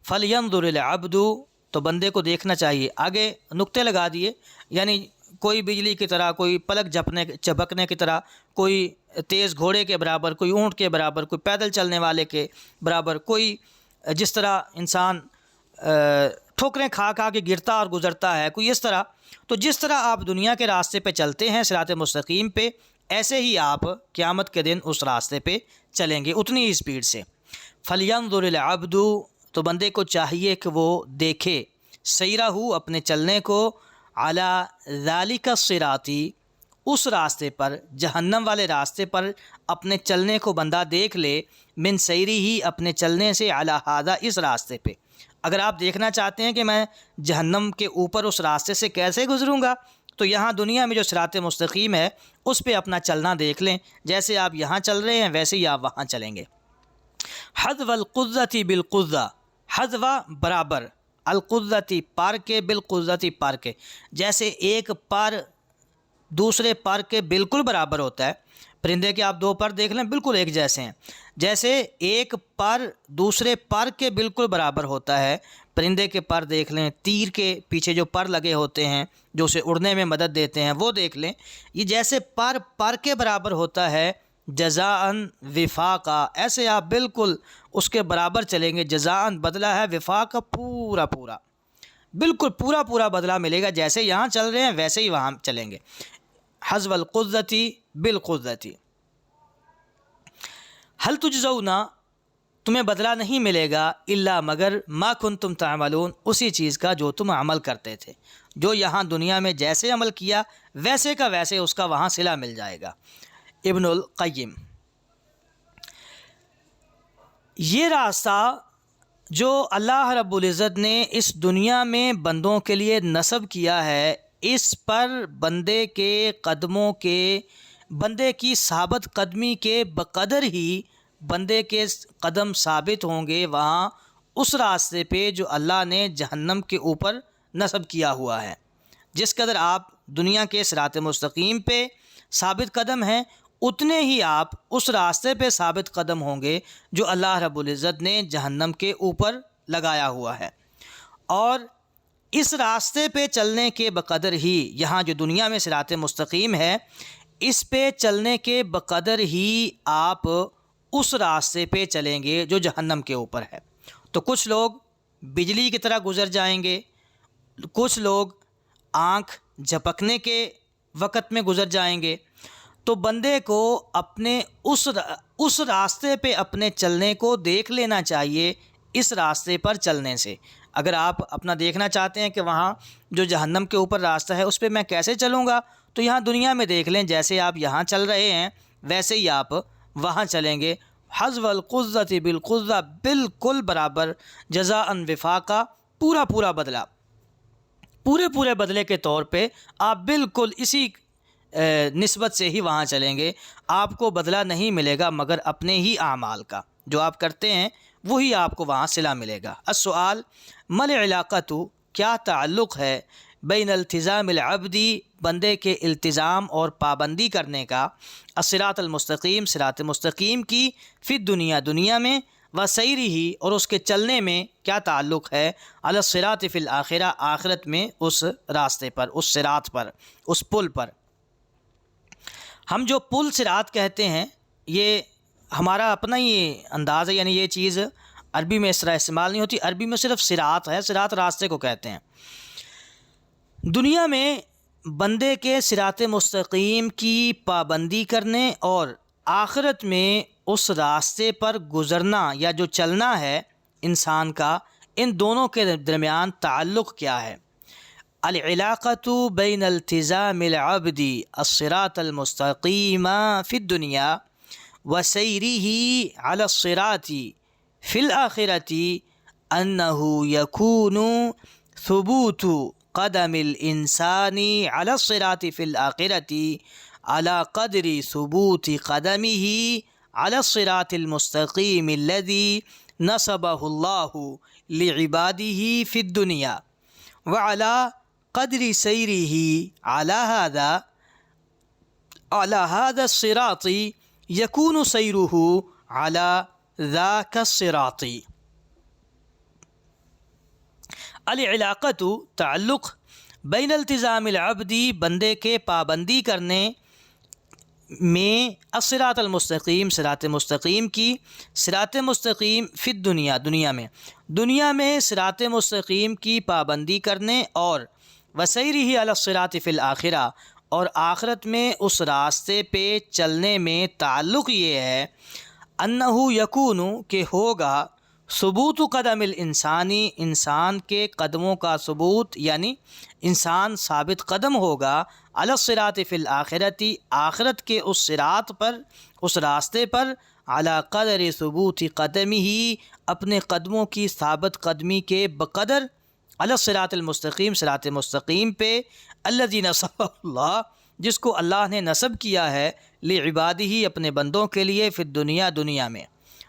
فَلْيَنْظُرِ الْعَبْدُ تو بندے کو دیکھنا چاہیے. آگے نقطے لگا دیے، یعنی کوئی بجلی کی طرح، کوئی پلک جھپکنے کی طرح، کوئی تیز گھوڑے کے برابر، کوئی اونٹ کے برابر، کوئی پیدل چلنے والے کے برابر، کوئی جس طرح انسان ٹھوکریں کھا کھا کے گرتا اور گزرتا ہے، کوئی اس طرح. تو جس طرح آپ دنیا کے راستے پہ چلتے ہیں صراط مستقیم پہ، ایسے ہی آپ قیامت کے دن اس راستے پہ چلیں گے اتنی ہی اسپیڈ سے. فَلْيَنظُرِ الْعَبْدُ، تو بندے کو چاہیے کہ وہ دیکھے، سیرہو اپنے چلنے کو، عَلَى ذَلِكَ الصِّرَاطِ اس راستے پر، جہنم والے راستے پر اپنے چلنے کو بندہ دیکھ لے، من سیری ہی اپنے چلنے سے، علی ھذا اس راستے پہ. اگر آپ دیکھنا چاہتے ہیں کہ میں جہنم کے اوپر اس راستے سے کیسے گزروں گا، تو یہاں دنیا میں جو صراط مستقیم ہے اس پہ اپنا چلنا دیکھ لیں. جیسے آپ یہاں چل رہے ہیں ویسے ہی آپ وہاں چلیں گے. حذو القذۃ بالقذہ، حذو برابر، القذۃ پر کے، بالقذۃ پر کے. جیسے ایک پر دوسرے پر کے بالکل برابر ہوتا ہے. پرندے کے آپ دو پر دیکھ لیں بالکل ایک جیسے ہیں. جیسے ایک پر دوسرے پر کے بالکل برابر ہوتا ہے، پرندے کے پر دیکھ لیں، تیر کے پیچھے جو پر لگے ہوتے ہیں جو اسے اڑنے میں مدد دیتے ہیں وہ دیکھ لیں. یہ جیسے پر کے برابر ہوتا ہے، جزاءً وفاقا، ایسے آپ بالکل اس کے برابر چلیں گے. جزاءً بدلہ ہے، وفاقا پورا پورا، بالکل پورا پورا بدلہ ملے گا. جیسے یہاں چل رہے ہیں ویسے ہی وہاں چلیں گے. حذو القذۃ بالقذۃ. هل تجزون، تمہیں بدلہ نہیں ملے گا، الا مگر، ما کنتم تعملون اسی چیز کا جو تم عمل کرتے تھے. جو یہاں دنیا میں جیسے عمل کیا ویسے کا ویسے اس کا وہاں صلہ مل جائے گا. ابن القیم. یہ راستہ جو اللہ رب العزت نے اس دنیا میں بندوں کے لیے نصب کیا ہے، اس پر بندے کے قدموں کے، بندے کی ثابت قدمی کے بقدر ہی بندے کے قدم ثابت ہوں گے وہاں اس راستے پہ جو اللہ نے جہنم کے اوپر نصب کیا ہوا ہے. جس قدر آپ دنیا کے صراط مستقیم پہ ثابت قدم ہیں، اتنے ہی آپ اس راستے پہ ثابت قدم ہوں گے جو اللہ رب العزت نے جہنم کے اوپر لگایا ہوا ہے. اور اس راستے پہ چلنے کے بقدر ہی، یہاں جو دنیا میں صراط مستقیم ہے اس پہ چلنے کے بقدر ہی آپ اس راستے پہ چلیں گے جو جہنم کے اوپر ہے. تو کچھ لوگ بجلی کی طرح گزر جائیں گے، کچھ لوگ آنکھ جھپکنے کے وقت میں گزر جائیں گے. تو بندے کو اپنے اس راستے پہ اپنے چلنے کو دیکھ لینا چاہیے اس راستے پر چلنے سے. اگر آپ اپنا دیکھنا چاہتے ہیں کہ وہاں جو جہنم کے اوپر راستہ ہے اس پہ میں کیسے چلوں گا، تو یہاں دنیا میں دیکھ لیں جیسے آپ یہاں چل رہے ہیں ویسے ہی آپ وہاں چلیں گے. حذو القذۃ بالقذہ، بالکل برابر، جزاءً وفاقا، پورا پورا بدلہ، پورے پورے بدلے کے طور پہ آپ بالکل اسی نسبت سے ہی وہاں چلیں گے. آپ کو بدلہ نہیں ملے گا مگر اپنے ہی اعمال کا، جو آپ کرتے ہیں وہی آپ کو وہاں صلہ ملے گا. السؤال ما العلاقۃ، کیا تعلق ہے، بین التزام العبدی، بندے کے التزام اور پابندی کرنے کا، الصراط المستقیم، صراط مستقیم کی، فی الدنیا، دنیا میں، وسیرہ اور اس کے چلنے میں کیا تعلق ہے، علی الصراط فی الآخرہ، آخرت میں اس راستے پر، اس صراط پر، اس پل پر. ہم جو پل صراط کہتے ہیں یہ ہمارا اپنا ہی انداز ہے، یعنی یہ چیز عربی میں اس طرح استعمال نہیں ہوتی. عربی میں صرف صراط ہے، صراط راستے کو کہتے ہیں. دنیا میں بندے کے صراط مستقیم کی پابندی کرنے اور آخرت میں اس راستے پر گزرنا یا جو چلنا ہے انسان کا، ان دونوں کے درمیان تعلق کیا ہے. العلاقۃ بین التزام العبد الصراط المستقیم فی الدنیا وسیرہ علی الصراط فی الآخرۃ انہ یکون ثبوت قدم الانسان علی الصراط فی الآخرۃ علی قدر ثبوت قدمہ علی الصراط المستقیم الذی نصبہ اللہ لعبادہ فی الدنیا وعلی قدر سیرہ علی هذا الصراط یکون سیرہ علی ذاک الصراط. العلاقۃ تعلق، بین التزام العبدی بندے کے پابندی کرنے میں الصراط المستقیم صراط مستقیم کی، صراط مستقیم فی دنیا میں صراط مستقیم کی پابندی کرنے، اور وسیرہ علی الصراط فی الآخرہ، اور آخرت میں اس راستے پہ چلنے میں تعلق یہ ہے انہ یکون کہ ہوگا ثبوت قدم الانسانی، انسان کے قدموں کا ثبوت، یعنی انسان ثابت قدم ہوگا علی الصراط فی الآخرتی، آخرت کے اس صراط پر، اس راستے پر، علی قدر ثبوت قدمہ، اپنے قدموں کی ثابت قدمی کے بقدر، علی الصراط المستقیم صراط مستقیم پہ، الذی نصب اللہ، جس کو اللہ نے نصب کیا ہے، لعبادہ اپنے بندوں کے لیے، فی دنیا میں،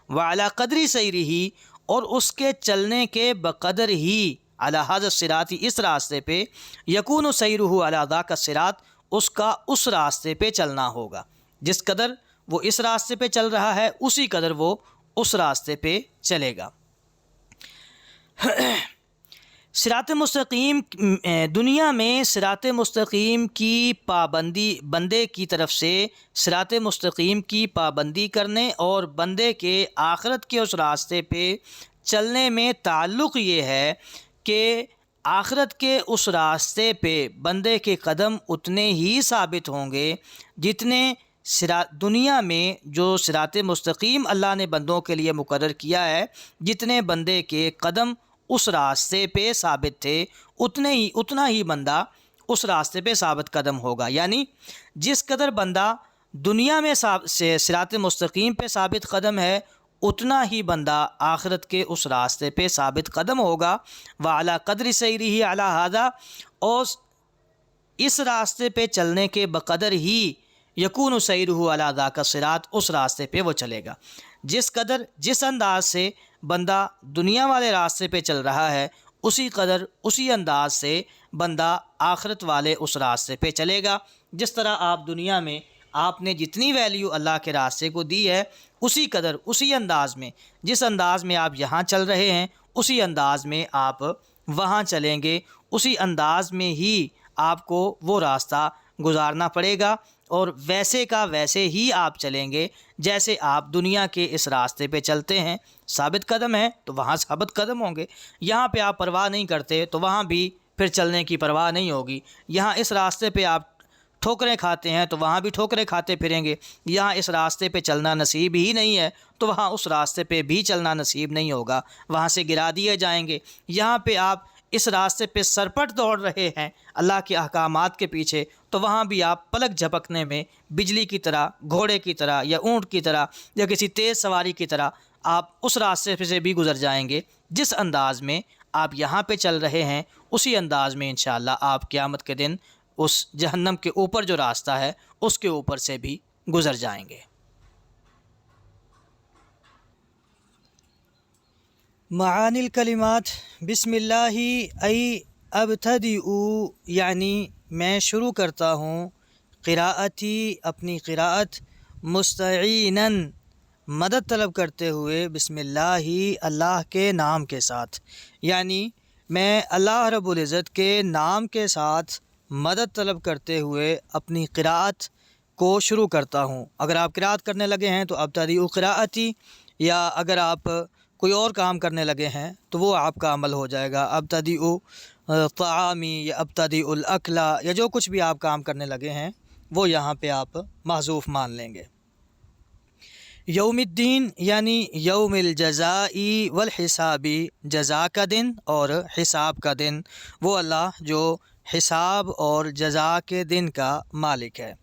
وعلی قدر سیرہ، اور اس کے چلنے کے بقدر ہی، علی ھذا الصراط اس راستے پہ، یکون سیرہ علی ذاک الصراط اس کا اس راستے پہ چلنا ہوگا، جس قدر وہ اس راستے پہ چل رہا ہے اسی قدر وہ اس راستے پہ چلے گا۔ صراط مستقیم، دنیا میں صراط مستقیم کی پابندی، بندے کی طرف سے صراط مستقیم کی پابندی کرنے اور بندے کے آخرت کے اس راستے پہ چلنے میں تعلق یہ ہے کہ آخرت کے اس راستے پہ بندے کے قدم اتنے ہی ثابت ہوں گے جتنے دنیا میں جو صراط مستقیم اللہ نے بندوں کے لیے مقرر کیا ہے، جتنے بندے کے قدم اس راستے پہ ثابت تھے اتنا ہی بندہ اس راستے پہ ثابت قدم ہوگا، یعنی جس قدر بندہ دنیا میں صراط مستقیم پہ ثابت قدم ہے اتنا ہی بندہ آخرت کے اس راستے پہ ثابت قدم ہوگا، وعلی قدر سیرہ علی ھذا، اور اس راستے پہ چلنے کے بقدر ہی یکون سیرہ علی ذاک الصراط اس راستے پہ وہ چلے گا۔ جس انداز سے بندہ دنیا والے راستے پہ چل رہا ہے اسی انداز سے بندہ آخرت والے اس راستے پہ چلے گا۔ جس طرح آپ دنیا میں آپ نے جتنی ویلیو اللہ کے راستے کو دی ہے اسی قدر، اسی انداز میں، جس انداز میں آپ یہاں چل رہے ہیں اسی انداز میں آپ وہاں چلیں گے، اسی انداز میں ہی آپ کو وہ راستہ گزارنا پڑے گا، اور ویسے کا ویسے ہی آپ چلیں گے جیسے آپ دنیا کے اس راستے پہ چلتے ہیں۔ ثابت قدم ہیں تو وہاں ثابت قدم ہوں گے، یہاں پہ آپ پرواہ نہیں کرتے تو وہاں بھی پھر چلنے کی پرواہ نہیں ہوگی، یہاں اس راستے پہ آپ ٹھوکریں کھاتے ہیں تو وہاں بھی ٹھوکریں کھاتے پھریں گے، یہاں اس راستے پہ چلنا نصیب ہی نہیں ہے تو وہاں اس راستے پہ بھی چلنا نصیب نہیں ہوگا، وہاں سے گرا دیے جائیں گے۔ یہاں پہ آپ اس راستے پہ سرپٹ دوڑ رہے ہیں اللہ کے احکامات کے پیچھے تو وہاں بھی آپ پلک جھپکنے میں بجلی کی طرح، گھوڑے کی طرح، یا اونٹ کی طرح، یا کسی تیز سواری کی طرح آپ اس راستے سے بھی گزر جائیں گے۔ جس انداز میں آپ یہاں پہ چل رہے ہیں اسی انداز میں انشاءاللہ آپ قیامت کے دن اس جہنم کے اوپر جو راستہ ہے اس کے اوپر سے بھی گزر جائیں گے۔ معانی الکلمات، بسم اللہ ای ابتدئ، یعنی میں شروع کرتا ہوں، قراءتی اپنی قراءت، مستعیناً مدد طلب کرتے ہوئے، بسم اللہ اللہ کے نام کے ساتھ، یعنی میں اللہ رب العزت کے نام کے ساتھ مدد طلب کرتے ہوئے اپنی قراءت کو شروع کرتا ہوں۔ اگر آپ قراءت کرنے لگے ہیں تو ابتدئ قراءتی، یا اگر آپ کوئی اور کام کرنے لگے ہیں تو وہ آپ کا عمل ہو جائے گا، ابتدئ طعامی یا ابتدئ الاکل، یا جو کچھ بھی آپ کام کرنے لگے ہیں وہ یہاں پہ آپ محذوف مان لیں گے۔ یوم الدین یعنی یوم الجزائی والحسابی، جزا کا دن اور حساب کا دن، وہ اللہ جو حساب اور جزا کے دن کا مالک ہے۔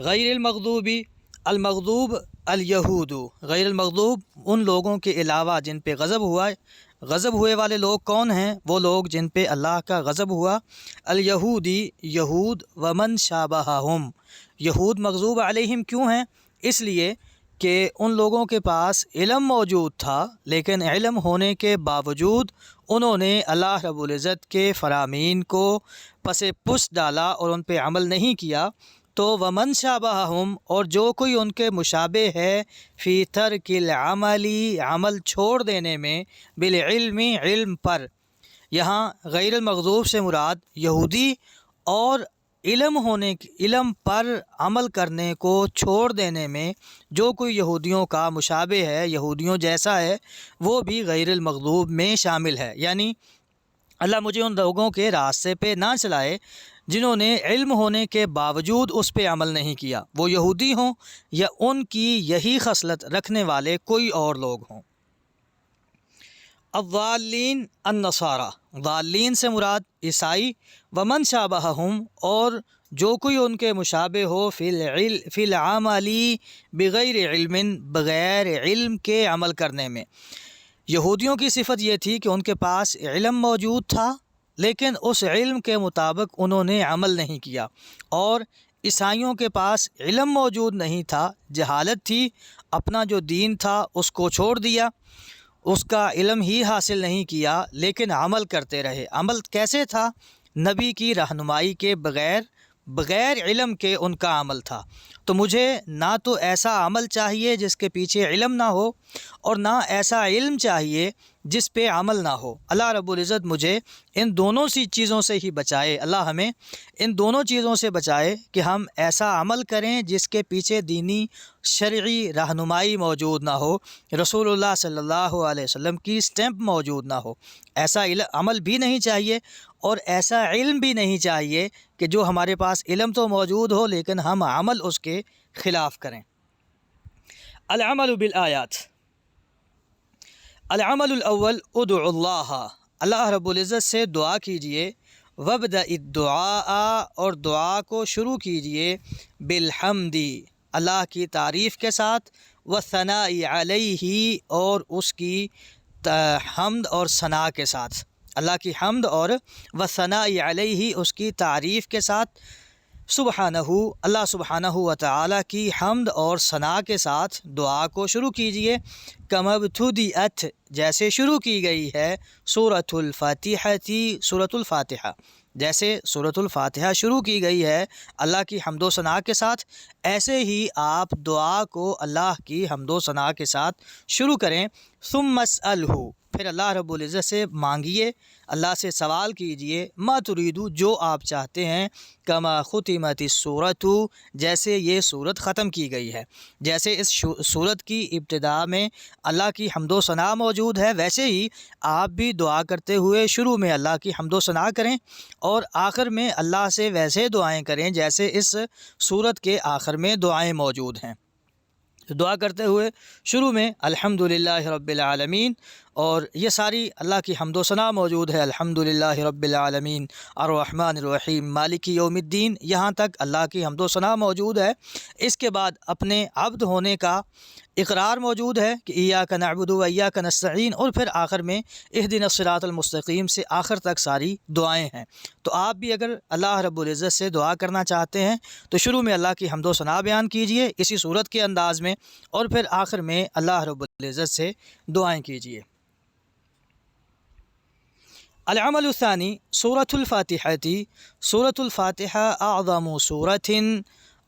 غیر المغضوبی، المغضوب الیہود، غیر المغضوب ان لوگوں کے علاوہ جن پہ غضب ہوئے والے لوگ کون ہیں؟ وہ لوگ جن پہ اللہ کا غضب ہوا، الیہودی یہود، ومن شابہہم، یہود مغضوب علیہم کیوں ہیں؟ اس لیے کہ ان لوگوں کے پاس علم موجود تھا لیکن علم ہونے کے باوجود انہوں نے اللہ رب العزت کے فرامین کو پس پس ڈالا اور ان پہ عمل نہیں کیا، تو ومن شابہہم، اور جو کوئی ان کے مشابہ ہے، فی ترک العملی، عمل چھوڑ دینے میں، بالعلم، علم پر، یہاں غیر المغضوب سے مراد یہودی اور علم پر عمل کرنے کو چھوڑ دینے میں جو کوئی یہودیوں کا مشابہ ہے، یہودیوں جیسا ہے، وہ بھی غیر المغضوب میں شامل ہے۔ یعنی اللہ مجھے ان لوگوں کے راستے پہ نہ چلائے جنہوں نے علم ہونے کے باوجود اس پہ عمل نہیں کیا، وہ یہودی ہوں یا ان کی یہی خصلت رکھنے والے کوئی اور لوگ ہوں۔ الضالین النصارہ، ضالین سے مراد عیسائی، ومن شابہہم، اور جو کوئی ان کے مشابہ ہو، فی العمل بغیر علم، بغیر علم کے عمل کرنے میں۔ یہودیوں کی صفت یہ تھی کہ ان کے پاس علم موجود تھا لیکن اس علم کے مطابق انہوں نے عمل نہیں کیا، اور عیسائیوں کے پاس علم موجود نہیں تھا، جہالت تھی، اپنا جو دین تھا اس کو چھوڑ دیا، اس کا علم ہی حاصل نہیں کیا لیکن عمل کرتے رہے۔ عمل کیسے تھا؟ نبی کی رہنمائی کے بغیر علم کے ان کا عمل تھا۔ تو مجھے نہ تو ایسا عمل چاہیے جس کے پیچھے علم نہ ہو، اور نہ ایسا علم چاہیے جس پہ عمل نہ ہو۔ اللہ رب العزت مجھے ان دونوں سی چیزوں سے ہی بچائے۔ اللہ ہمیں ان دونوں چیزوں سے بچائے کہ ہم ایسا عمل کریں جس کے پیچھے دینی شرعی رہنمائی موجود نہ ہو، رسول اللہ صلی اللہ علیہ وسلم کی سٹیمپ موجود نہ ہو۔ ایسا عمل بھی نہیں چاہیے اور ایسا علم بھی نہیں چاہیے کہ جو ہمارے پاس علم تو موجود ہو لیکن ہم عمل اس کے خلاف کریں۔ العمل بالآیات، العمل الاول ادعو اللہ، اللہ رب العزت سے دعا کیجئے، وابدأ الدعاء، اور دعا کو شروع کیجئے، بالحمد، اللہ کی تعریف کے ساتھ، والثناء علیہ، اور اس کی حمد اور ثناء کے ساتھ، اللہ کی حمد اور والثناء علیہ، اس کی تعریف کے ساتھ، سبحانہ، اللہ سبحانہ و تعالی کی حمد اور ثناء کے ساتھ دعا کو شروع کیجئے، کما ابتدئت، جیسے شروع کی گئی ہے، سورۃ الفاتحہ، سورۃ الفاتحہ، جیسے سورۃ الفاتحہ شروع کی گئی ہے اللہ کی حمد و ثناء کے ساتھ، ایسے ہی آپ دعا کو اللہ کی حمد و ثناء کے ساتھ شروع کریں۔ ثم اسألہ، پھر اللہ رب العزت سے مانگیے، اللہ سے سوال کیجئے، ما تریدو، جو آپ چاہتے ہیں، کما ختمت السورۃ، جیسے یہ سورت ختم کی گئی ہے، جیسے اس سورت کی ابتدا میں اللہ کی حمد و ثناء موجود ہے، ویسے ہی آپ بھی دعا کرتے ہوئے شروع میں اللہ کی حمد و ثناء کریں اور آخر میں اللہ سے ویسے دعائیں کریں جیسے اس سورت کے آخر میں دعائیں موجود ہیں۔ دعا کرتے ہوئے شروع میں الحمدللہ رب العالمین، اور یہ ساری اللہ کی حمد و ثناء موجود ہے، الحمدللہ رب العالمین الرحمن الرحیم مالک یوم الدین، یہاں تک اللہ کی حمد و ثناء موجود ہے۔ اس کے بعد اپنے عبد ہونے کا اقرار موجود ہے کہ ایاک نعبد و ایاک نستعین، اور پھر آخر میں اہدنا الصراط المستقیم سے آخر تک ساری دعائیں ہیں۔ تو آپ بھی اگر اللہ رب العزت سے دعا کرنا چاہتے ہیں تو شروع میں اللہ کی حمد و ثناء بیان کیجئے اسی صورت کے انداز میں، اور پھر آخر میں اللہ رب العزت سے دعائیں کیجئے۔ العمل الثانی سورۃ الفاتحہ، سورۃ الفاتحہ اعظم سورۃ،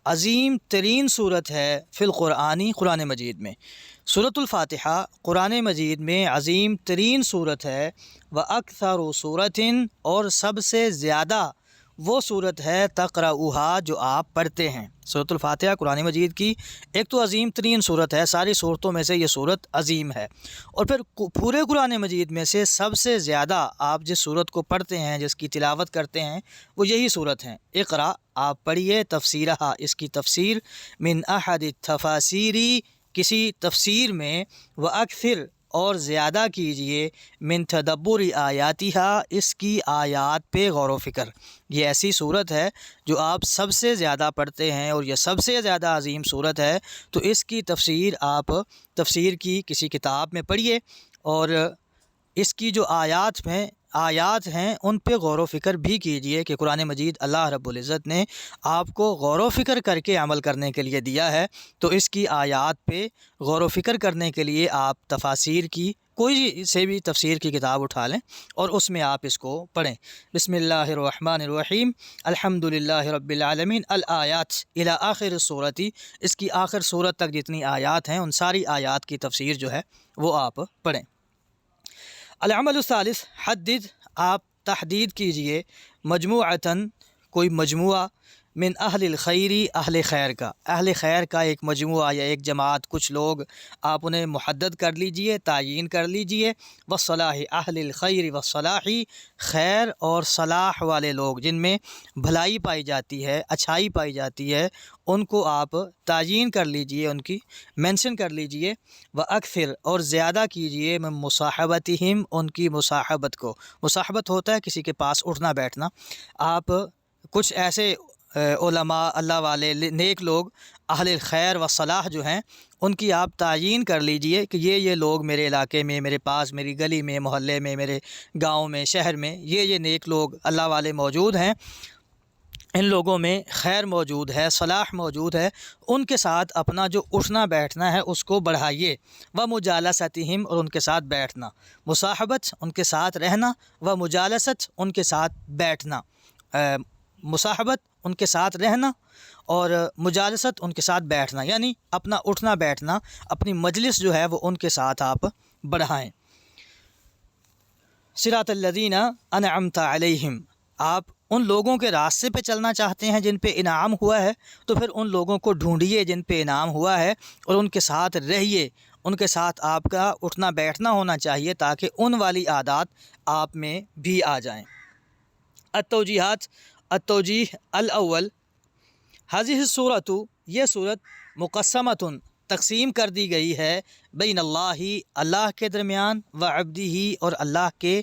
عظیم ترین صورت ہے، فی القرآن، قرآن مجید میں۔ سورۃ الفاتحہ قرآن مجید میں عظیم ترین صورت ہے، وَأَكْثَرُ سورۃ، اور سب سے زیادہ وہ صورت ہے، تقرؤھا، جو آپ پڑھتے ہیں۔ سورۃ الفاتحہ قرآن مجید کی ایک تو عظیم ترین صورت ہے، ساری صورتوں میں سے یہ صورت عظیم ہے، اور پھر پورے قرآن مجید میں سے سب سے زیادہ آپ جس صورت کو پڑھتے ہیں، جس کی تلاوت کرتے ہیں، وہ یہی صورت ہیں۔ اقرا، آپ پڑھیے، تفسیرہا، اس کی تفسیر، من احد التفاسیر، کسی تفسیر میں، وَأَكْثِرْ، اور زیادہ کیجئے، من تدبر آیاتہا، اس کی آیات پہ غور و فکر۔ یہ ایسی صورت ہے جو آپ سب سے زیادہ پڑھتے ہیں اور یہ سب سے زیادہ عظیم صورت ہے، تو اس کی تفسیر آپ تفسیر کی کسی کتاب میں پڑھیے، اور اس کی جو آیات ہیں ان پہ غور و فکر بھی کیجئے کہ قرآن مجید اللہ رب العزت نے آپ کو غور و فکر کر کے عمل کرنے کے لیے دیا ہے، تو اس کی آیات پہ غور و فکر کرنے کے لیے آپ تفاسیر کی کوئی سے بھی تفسیر کی کتاب اٹھا لیں اور اس میں آپ اس کو پڑھیں۔ بسم اللہ الرحمن الرحیم، الحمدللہ رب العالمین، الآیات الی آخر السورۃ، اس کی آخر سورت تک جتنی آیات ہیں ان ساری آیات کی تفسیر جو ہے وہ آپ پڑھیں۔ العمل الثالث حدد، آپ تحدید کیجئے، مجموعتاً کوئی مجموعہ من اہل الخیری اہل خیر کا ایک مجموعہ یا ایک جماعت، کچھ لوگ آپ انہیں محدد کر لیجئے، تعیین کر لیجئے، والصلاح اہل الخیر والصلاح، خیر اور صلاح والے لوگ جن میں بھلائی پائی جاتی ہے، اچھائی پائی جاتی ہے، ان کو آپ تعیین کر لیجئے، ان کی مینشن کر لیجئے، وَأَكْثِرْ اور زیادہ کیجئے من مصاحبتہم، ان کی مصاحبت کو۔ مصاحبت ہوتا ہے کسی کے پاس اٹھنا بیٹھنا۔ آپ کچھ ایسے علماء، اللہ والے، نیک لوگ، اہل خیر و صلاح جو ہیں، ان کی آپ تعیین کر لیجئے کہ یہ لوگ میرے علاقے میں، میرے پاس، میری گلی میں، محلے میں، میرے گاؤں میں، شہر میں یہ نیک لوگ، اللہ والے موجود ہیں، ان لوگوں میں خیر موجود ہے، صلاح موجود ہے، ان کے ساتھ اپنا جو اٹھنا بیٹھنا ہے اس کو بڑھائیے۔ وَمُجَالَسَتِهِمْ اور ان کے ساتھ بیٹھنا، مصاحبت ان کے ساتھ رہنا، ومجالست ان کے ساتھ بیٹھنا، مصاحبت ان کے ساتھ رہنا اور مجالست ان کے ساتھ بیٹھنا، یعنی اپنا اٹھنا بیٹھنا، اپنی مجلس جو ہے وہ ان کے ساتھ آپ بڑھائیں۔ صراط الذین انعمت علیہم، آپ ان لوگوں کے راستے پہ چلنا چاہتے ہیں جن پہ انعام ہوا ہے، تو پھر ان لوگوں کو ڈھونڈیے جن پہ انعام ہوا ہے اور ان کے ساتھ رہیے، ان کے ساتھ آپ کا اٹھنا بیٹھنا ہونا چاہیے تاکہ ان والی عادات آپ میں بھی آ جائیں۔ التوجیحات، التوجیح الاول، هذه السورۃ، یہ صورت مقسمۃ تقسیم کر دی گئی ہے، بین اللہ کے درمیان، و عبدہ اور اللہ کے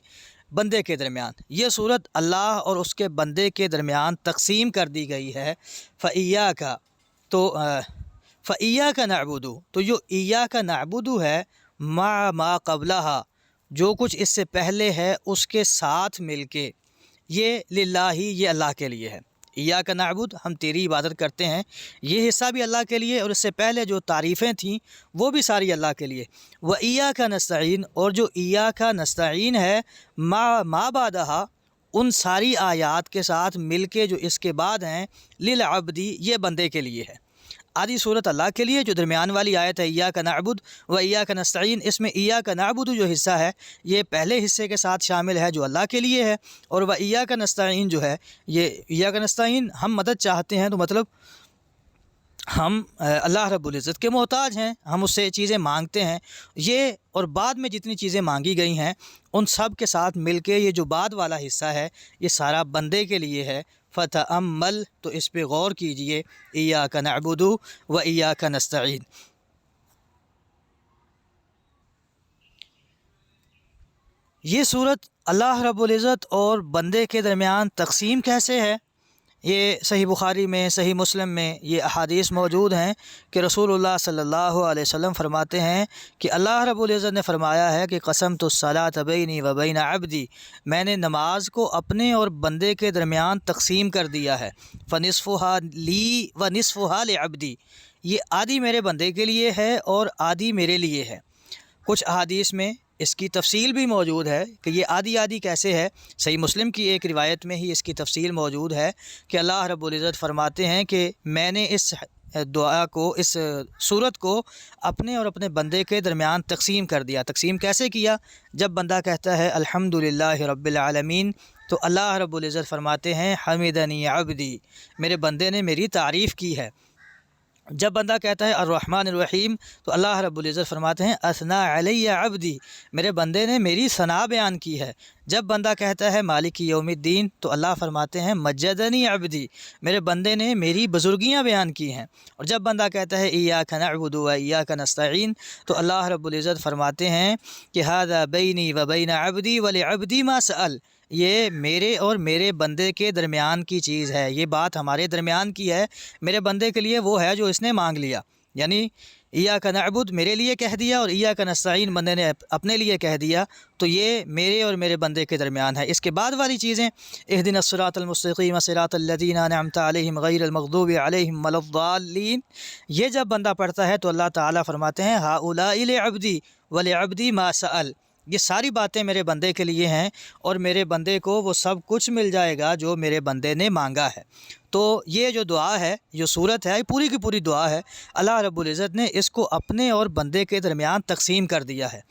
بندے کے درمیان۔ یہ صورت اللہ اور اس کے بندے کے درمیان تقسیم کر دی گئی ہے۔ فَإِيَّاكَ تو فَإِيَّاكَ نَعْبُدُ تو جو ایاک نعبد ہے، ما قبلہا جو کچھ اس سے پہلے ہے اس کے ساتھ مل کے، یہ للہ، یہ اللہ کے لیے ہے۔ ایاک نعبد ہم تیری عبادت کرتے ہیں، یہ حصہ بھی اللہ کے لیے، اور اس سے پہلے جو تعریفیں تھیں وہ بھی ساری اللہ کے لیے۔ وَإِيَّاكَ نَسْتَعِينُ اور جو ایاک نستعین ہے، ما بعدہا ان ساری آیات کے ساتھ مل کے جو اس کے بعد ہیں، للعبد یہ بندے کے لیے ہے۔ آدھی صورت اللہ کے لیے، جو درمیان والی آیت ہے ایاک نعبد و ایاک نستعین، اس میں ایاک نعبد جو حصہ ہے یہ پہلے حصے کے ساتھ شامل ہے جو اللہ کے لیے ہے، اور و ایاک نستعین جو ہے، یہ ایاک نستعین ہم مدد چاہتے ہیں، تو مطلب ہم اللہ رب العزت کے محتاج ہیں، ہم اس سے چیزیں مانگتے ہیں، یہ اور بعد میں جتنی چیزیں مانگی گئی ہیں ان سب کے ساتھ مل کے یہ جو بعد والا حصہ ہے یہ سارا بندے کے لیے ہے۔ فتأمل تو اس پہ غور کیجئے، ایاک نعبد و ایاک نستعین۔ یہ صورت اللہ رب العزت اور بندے کے درمیان تقسیم کیسے ہے، یہ صحیح بخاری میں، صحیح مسلم میں یہ احادیث موجود ہیں کہ رسول اللہ صلی اللہ علیہ وسلم فرماتے ہیں کہ اللہ رب العزت نے فرمایا ہے کہ قسمت الصلاۃ بینی و بین عبدی، میں نے نماز کو اپنے اور بندے کے درمیان تقسیم کر دیا ہے، فنصفها لی و نصفها لعبدی، یہ آدھی میرے بندے کے لیے ہے اور آدھی میرے لیے ہے۔ کچھ احادیث میں اس کی تفصیل بھی موجود ہے کہ یہ آدھی آدھی کیسے ہے۔ صحیح مسلم کی ایک روایت میں ہی اس کی تفصیل موجود ہے کہ اللہ رب العزت فرماتے ہیں کہ میں نے اس دعا کو، اس صورت کو اپنے اور اپنے بندے کے درمیان تقسیم کر دیا۔ تقسیم کیسے کیا؟ جب بندہ کہتا ہے الحمدللہ رب العالمین تو اللہ رب العزت فرماتے ہیں حمدنی عبدی، میرے بندے نے میری تعریف کی ہے۔ جب بندہ کہتا ہے الرحمن الرحیم تو اللہ رب العزت فرماتے ہیں اثنا علی عبدی، میرے بندے نے میری ثنا بیان کی ہے۔ جب بندہ کہتا ہے مالک یوم الدین تو اللہ فرماتے ہیں مجدنی عبدی، میرے بندے نے میری بزرگیاں بیان کی ہیں۔ اور جب بندہ کہتا ہے ایاک نعبد و ایاک نستعین تو اللہ رب العزت فرماتے ہیں کہ ھذا بینی و بین عبدی ولعبدی ما سأل، یہ میرے اور میرے بندے کے درمیان کی چیز ہے، یہ بات ہمارے درمیان کی ہے، میرے بندے کے لیے وہ ہے جو اس نے مانگ لیا۔ یعنی ایاک نعبد میرے لیے کہہ دیا اور ایاک نستعین بندے نے اپنے لیے کہہ دیا، تو یہ میرے اور میرے بندے کے درمیان ہے۔ اس کے بعد والی چیزیں اہدنا الصراط المستقیم صراط الذین انعمت علیہم غیر المغضوب علیہم ولا الضالین، یہ جب بندہ پڑھتا ہے تو اللہ تعالیٰ فرماتے ہیں ہؤلاء لعبدی ولعبدی ما سأل، یہ ساری باتیں میرے بندے کے لیے ہیں اور میرے بندے کو وہ سب کچھ مل جائے گا جو میرے بندے نے مانگا ہے۔ تو یہ جو دعا ہے، جو صورت ہے، پوری کی پوری دعا ہے، اللہ رب العزت نے اس کو اپنے اور بندے کے درمیان تقسیم کر دیا ہے۔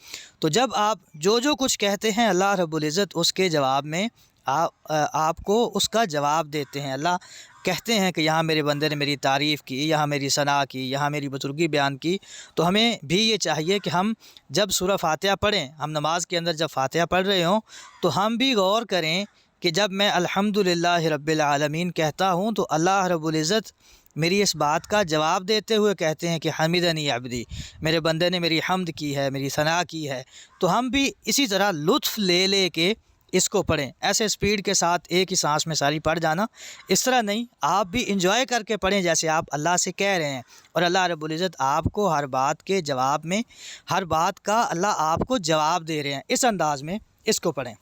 تو جب آپ جو کچھ کہتے ہیں اللہ رب العزت اس کے جواب میں آپ کو اس کا جواب دیتے ہیں۔ اللہ کہتے ہیں کہ یہاں میرے بندے نے میری تعریف کی، یہاں میری ثنا کی، یہاں میری بزرگی بیان کی۔ تو ہمیں بھی یہ چاہیے کہ ہم جب سورہ فاتحہ پڑھیں، ہم نماز کے اندر جب فاتحہ پڑھ رہے ہوں تو ہم بھی غور کریں کہ جب میں الحمدللہ رب العالمین کہتا ہوں تو اللہ رب العزت میری اس بات کا جواب دیتے ہوئے کہتے ہیں کہ حمیدنی عبدی، میرے بندے نے میری حمد کی ہے، میری ثنا کی ہے۔ تو ہم بھی اسی طرح لطف لے کے اس کو پڑھیں، ایسے سپیڈ کے ساتھ ایک ہی سانس میں ساری پڑھ جانا اس طرح نہیں، آپ بھی انجوائے کر کے پڑھیں جیسے آپ اللہ سے کہہ رہے ہیں، اور اللہ رب العزت آپ کو ہر بات کے جواب میں، ہر بات کا اللہ آپ کو جواب دے رہے ہیں، اس انداز میں اس کو پڑھیں۔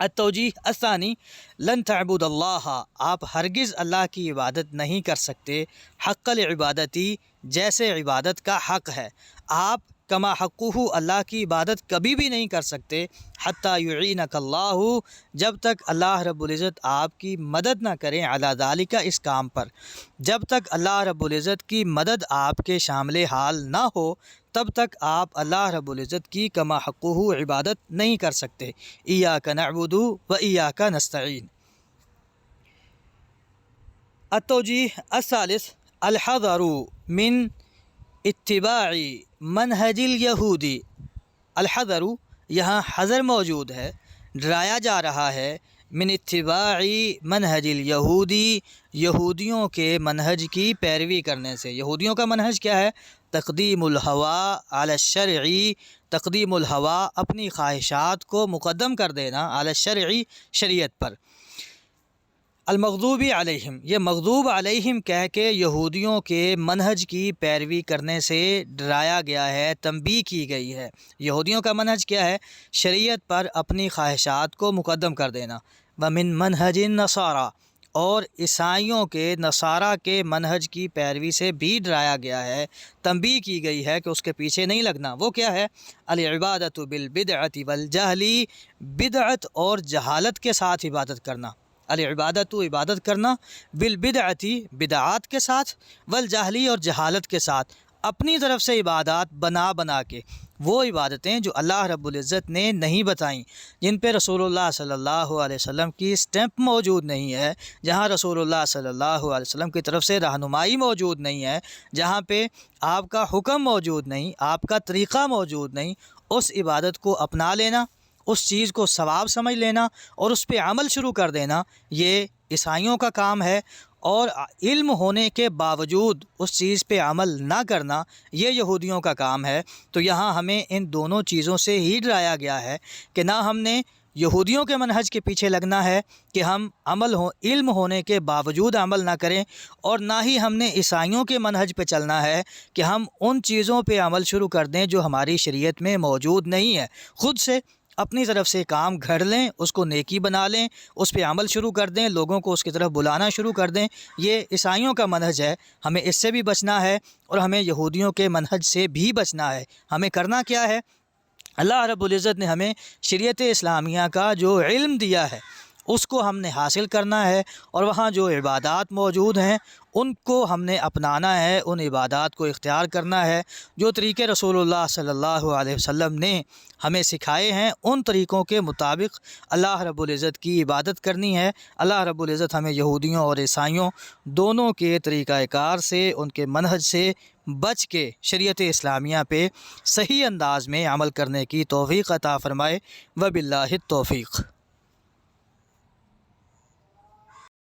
التوجیہ الثانی، لن تعبد اللہ، آپ ہرگز اللہ کی عبادت نہیں کر سکتے، حق العبادتی، جیسے عبادت کا حق ہے، آپ کما حقہ، اللہ کی عبادت کبھی بھی نہیں کر سکتے، حتیٰ یعینک اللہ، جب تک اللہ رب العزت آپ کی مدد نہ کریں، علی ذالک، اس کام پر، جب تک اللہ رب العزت کی مدد آپ کے شامل حال نہ ہو تب تک آپ اللہ رب العزت کی کما حقہ عبادت نہیں کر سکتے۔ ایاک نعبد و ایاک نستعین۔ التوجیہ الثالث، الحذر من اتباع منہج الیہودی، الحذر، یہاں حذر موجود ہے، ڈرایا جا رہا ہے، من اتباع منہج الیہودی، یہودیوں کے منہج کی پیروی کرنے سے۔ یہودیوں کا منہج کیا ہے؟ تقدیم الہوا علی الشرعی، تقدیم الہوا، اپنی خواہشات کو مقدم کر دینا، علی الشرعی، شریعت پر۔ المغضوب علیہم، یہ مغضوب علیہم کہہ کے یہودیوں کے منہج کی پیروی کرنے سے ڈرایا گیا ہے، تنبیہ کی گئی ہے۔ یہودیوں کا منہج کیا ہے؟ شریعت پر اپنی خواہشات کو مقدم کر دینا۔ ومن منہج النصارى، اور عیسائیوں کے، نصارہ کے منہج کی پیروی سے بھی ڈرایا گیا ہے، تنبیہ کی گئی ہے کہ اس کے پیچھے نہیں لگنا۔ وہ کیا ہے؟ العبادۃ بالبدعۃ والجہل، بدعت اور جہالت کے ساتھ عبادت کرنا۔ العبادۃ، عبادت کرنا، بالبدعۃ، بدعات کے ساتھ، والجہل، اور جہالت کے ساتھ، اپنی طرف سے عبادات بنا کے، وہ عبادتیں جو اللہ رب العزت نے نہیں بتائیں، جن پہ رسول اللہ صلی اللہ علیہ وسلم کی سٹیمپ موجود نہیں ہے، جہاں رسول اللہ صلی اللہ علیہ وسلم کی طرف سے رہنمائی موجود نہیں ہے، جہاں پہ آپ کا حکم موجود نہیں، آپ کا طریقہ موجود نہیں، اس عبادت کو اپنا لینا، اس چیز کو ثواب سمجھ لینا اور اس پہ عمل شروع کر دینا، یہ عیسائیوں کا کام ہے، اور علم ہونے کے باوجود اس چیز پہ عمل نہ کرنا یہ یہودیوں کا کام ہے۔ تو یہاں ہمیں ان دونوں چیزوں سے ہی ڈرایا گیا ہے کہ نہ ہم نے یہودیوں کے منہج کے پیچھے لگنا ہے کہ ہم علم ہونے کے باوجود عمل نہ کریں، اور نہ ہی ہم نے عیسائیوں کے منہج پہ چلنا ہے کہ ہم ان چیزوں پہ عمل شروع کر دیں جو ہماری شریعت میں موجود نہیں ہے، خود سے اپنی طرف سے کام گھڑ لیں، اس کو نیکی بنا لیں، اس پہ عمل شروع کر دیں، لوگوں کو اس کی طرف بلانا شروع کر دیں۔ یہ عیسائیوں کا منہج ہے، ہمیں اس سے بھی بچنا ہے اور ہمیں یہودیوں کے منہج سے بھی بچنا ہے۔ ہمیں کرنا کیا ہے؟ اللہ رب العزت نے ہمیں شریعت اسلامیہ کا جو علم دیا ہے اس کو ہم نے حاصل کرنا ہے، اور وہاں جو عبادات موجود ہیں ان کو ہم نے اپنانا ہے، ان عبادات کو اختیار کرنا ہے جو طریقے رسول اللہ صلی اللہ علیہ وسلم نے ہمیں سکھائے ہیں، ان طریقوں کے مطابق اللہ رب العزت کی عبادت کرنی ہے۔ اللہ رب العزت ہمیں یہودیوں اور عیسائیوں دونوں کے طریقہ کار سے، ان کے منہج سے بچ کے شریعت اسلامیہ پہ صحیح انداز میں عمل کرنے کی توفیق عطا فرمائے۔ وباللہ التوفیق۔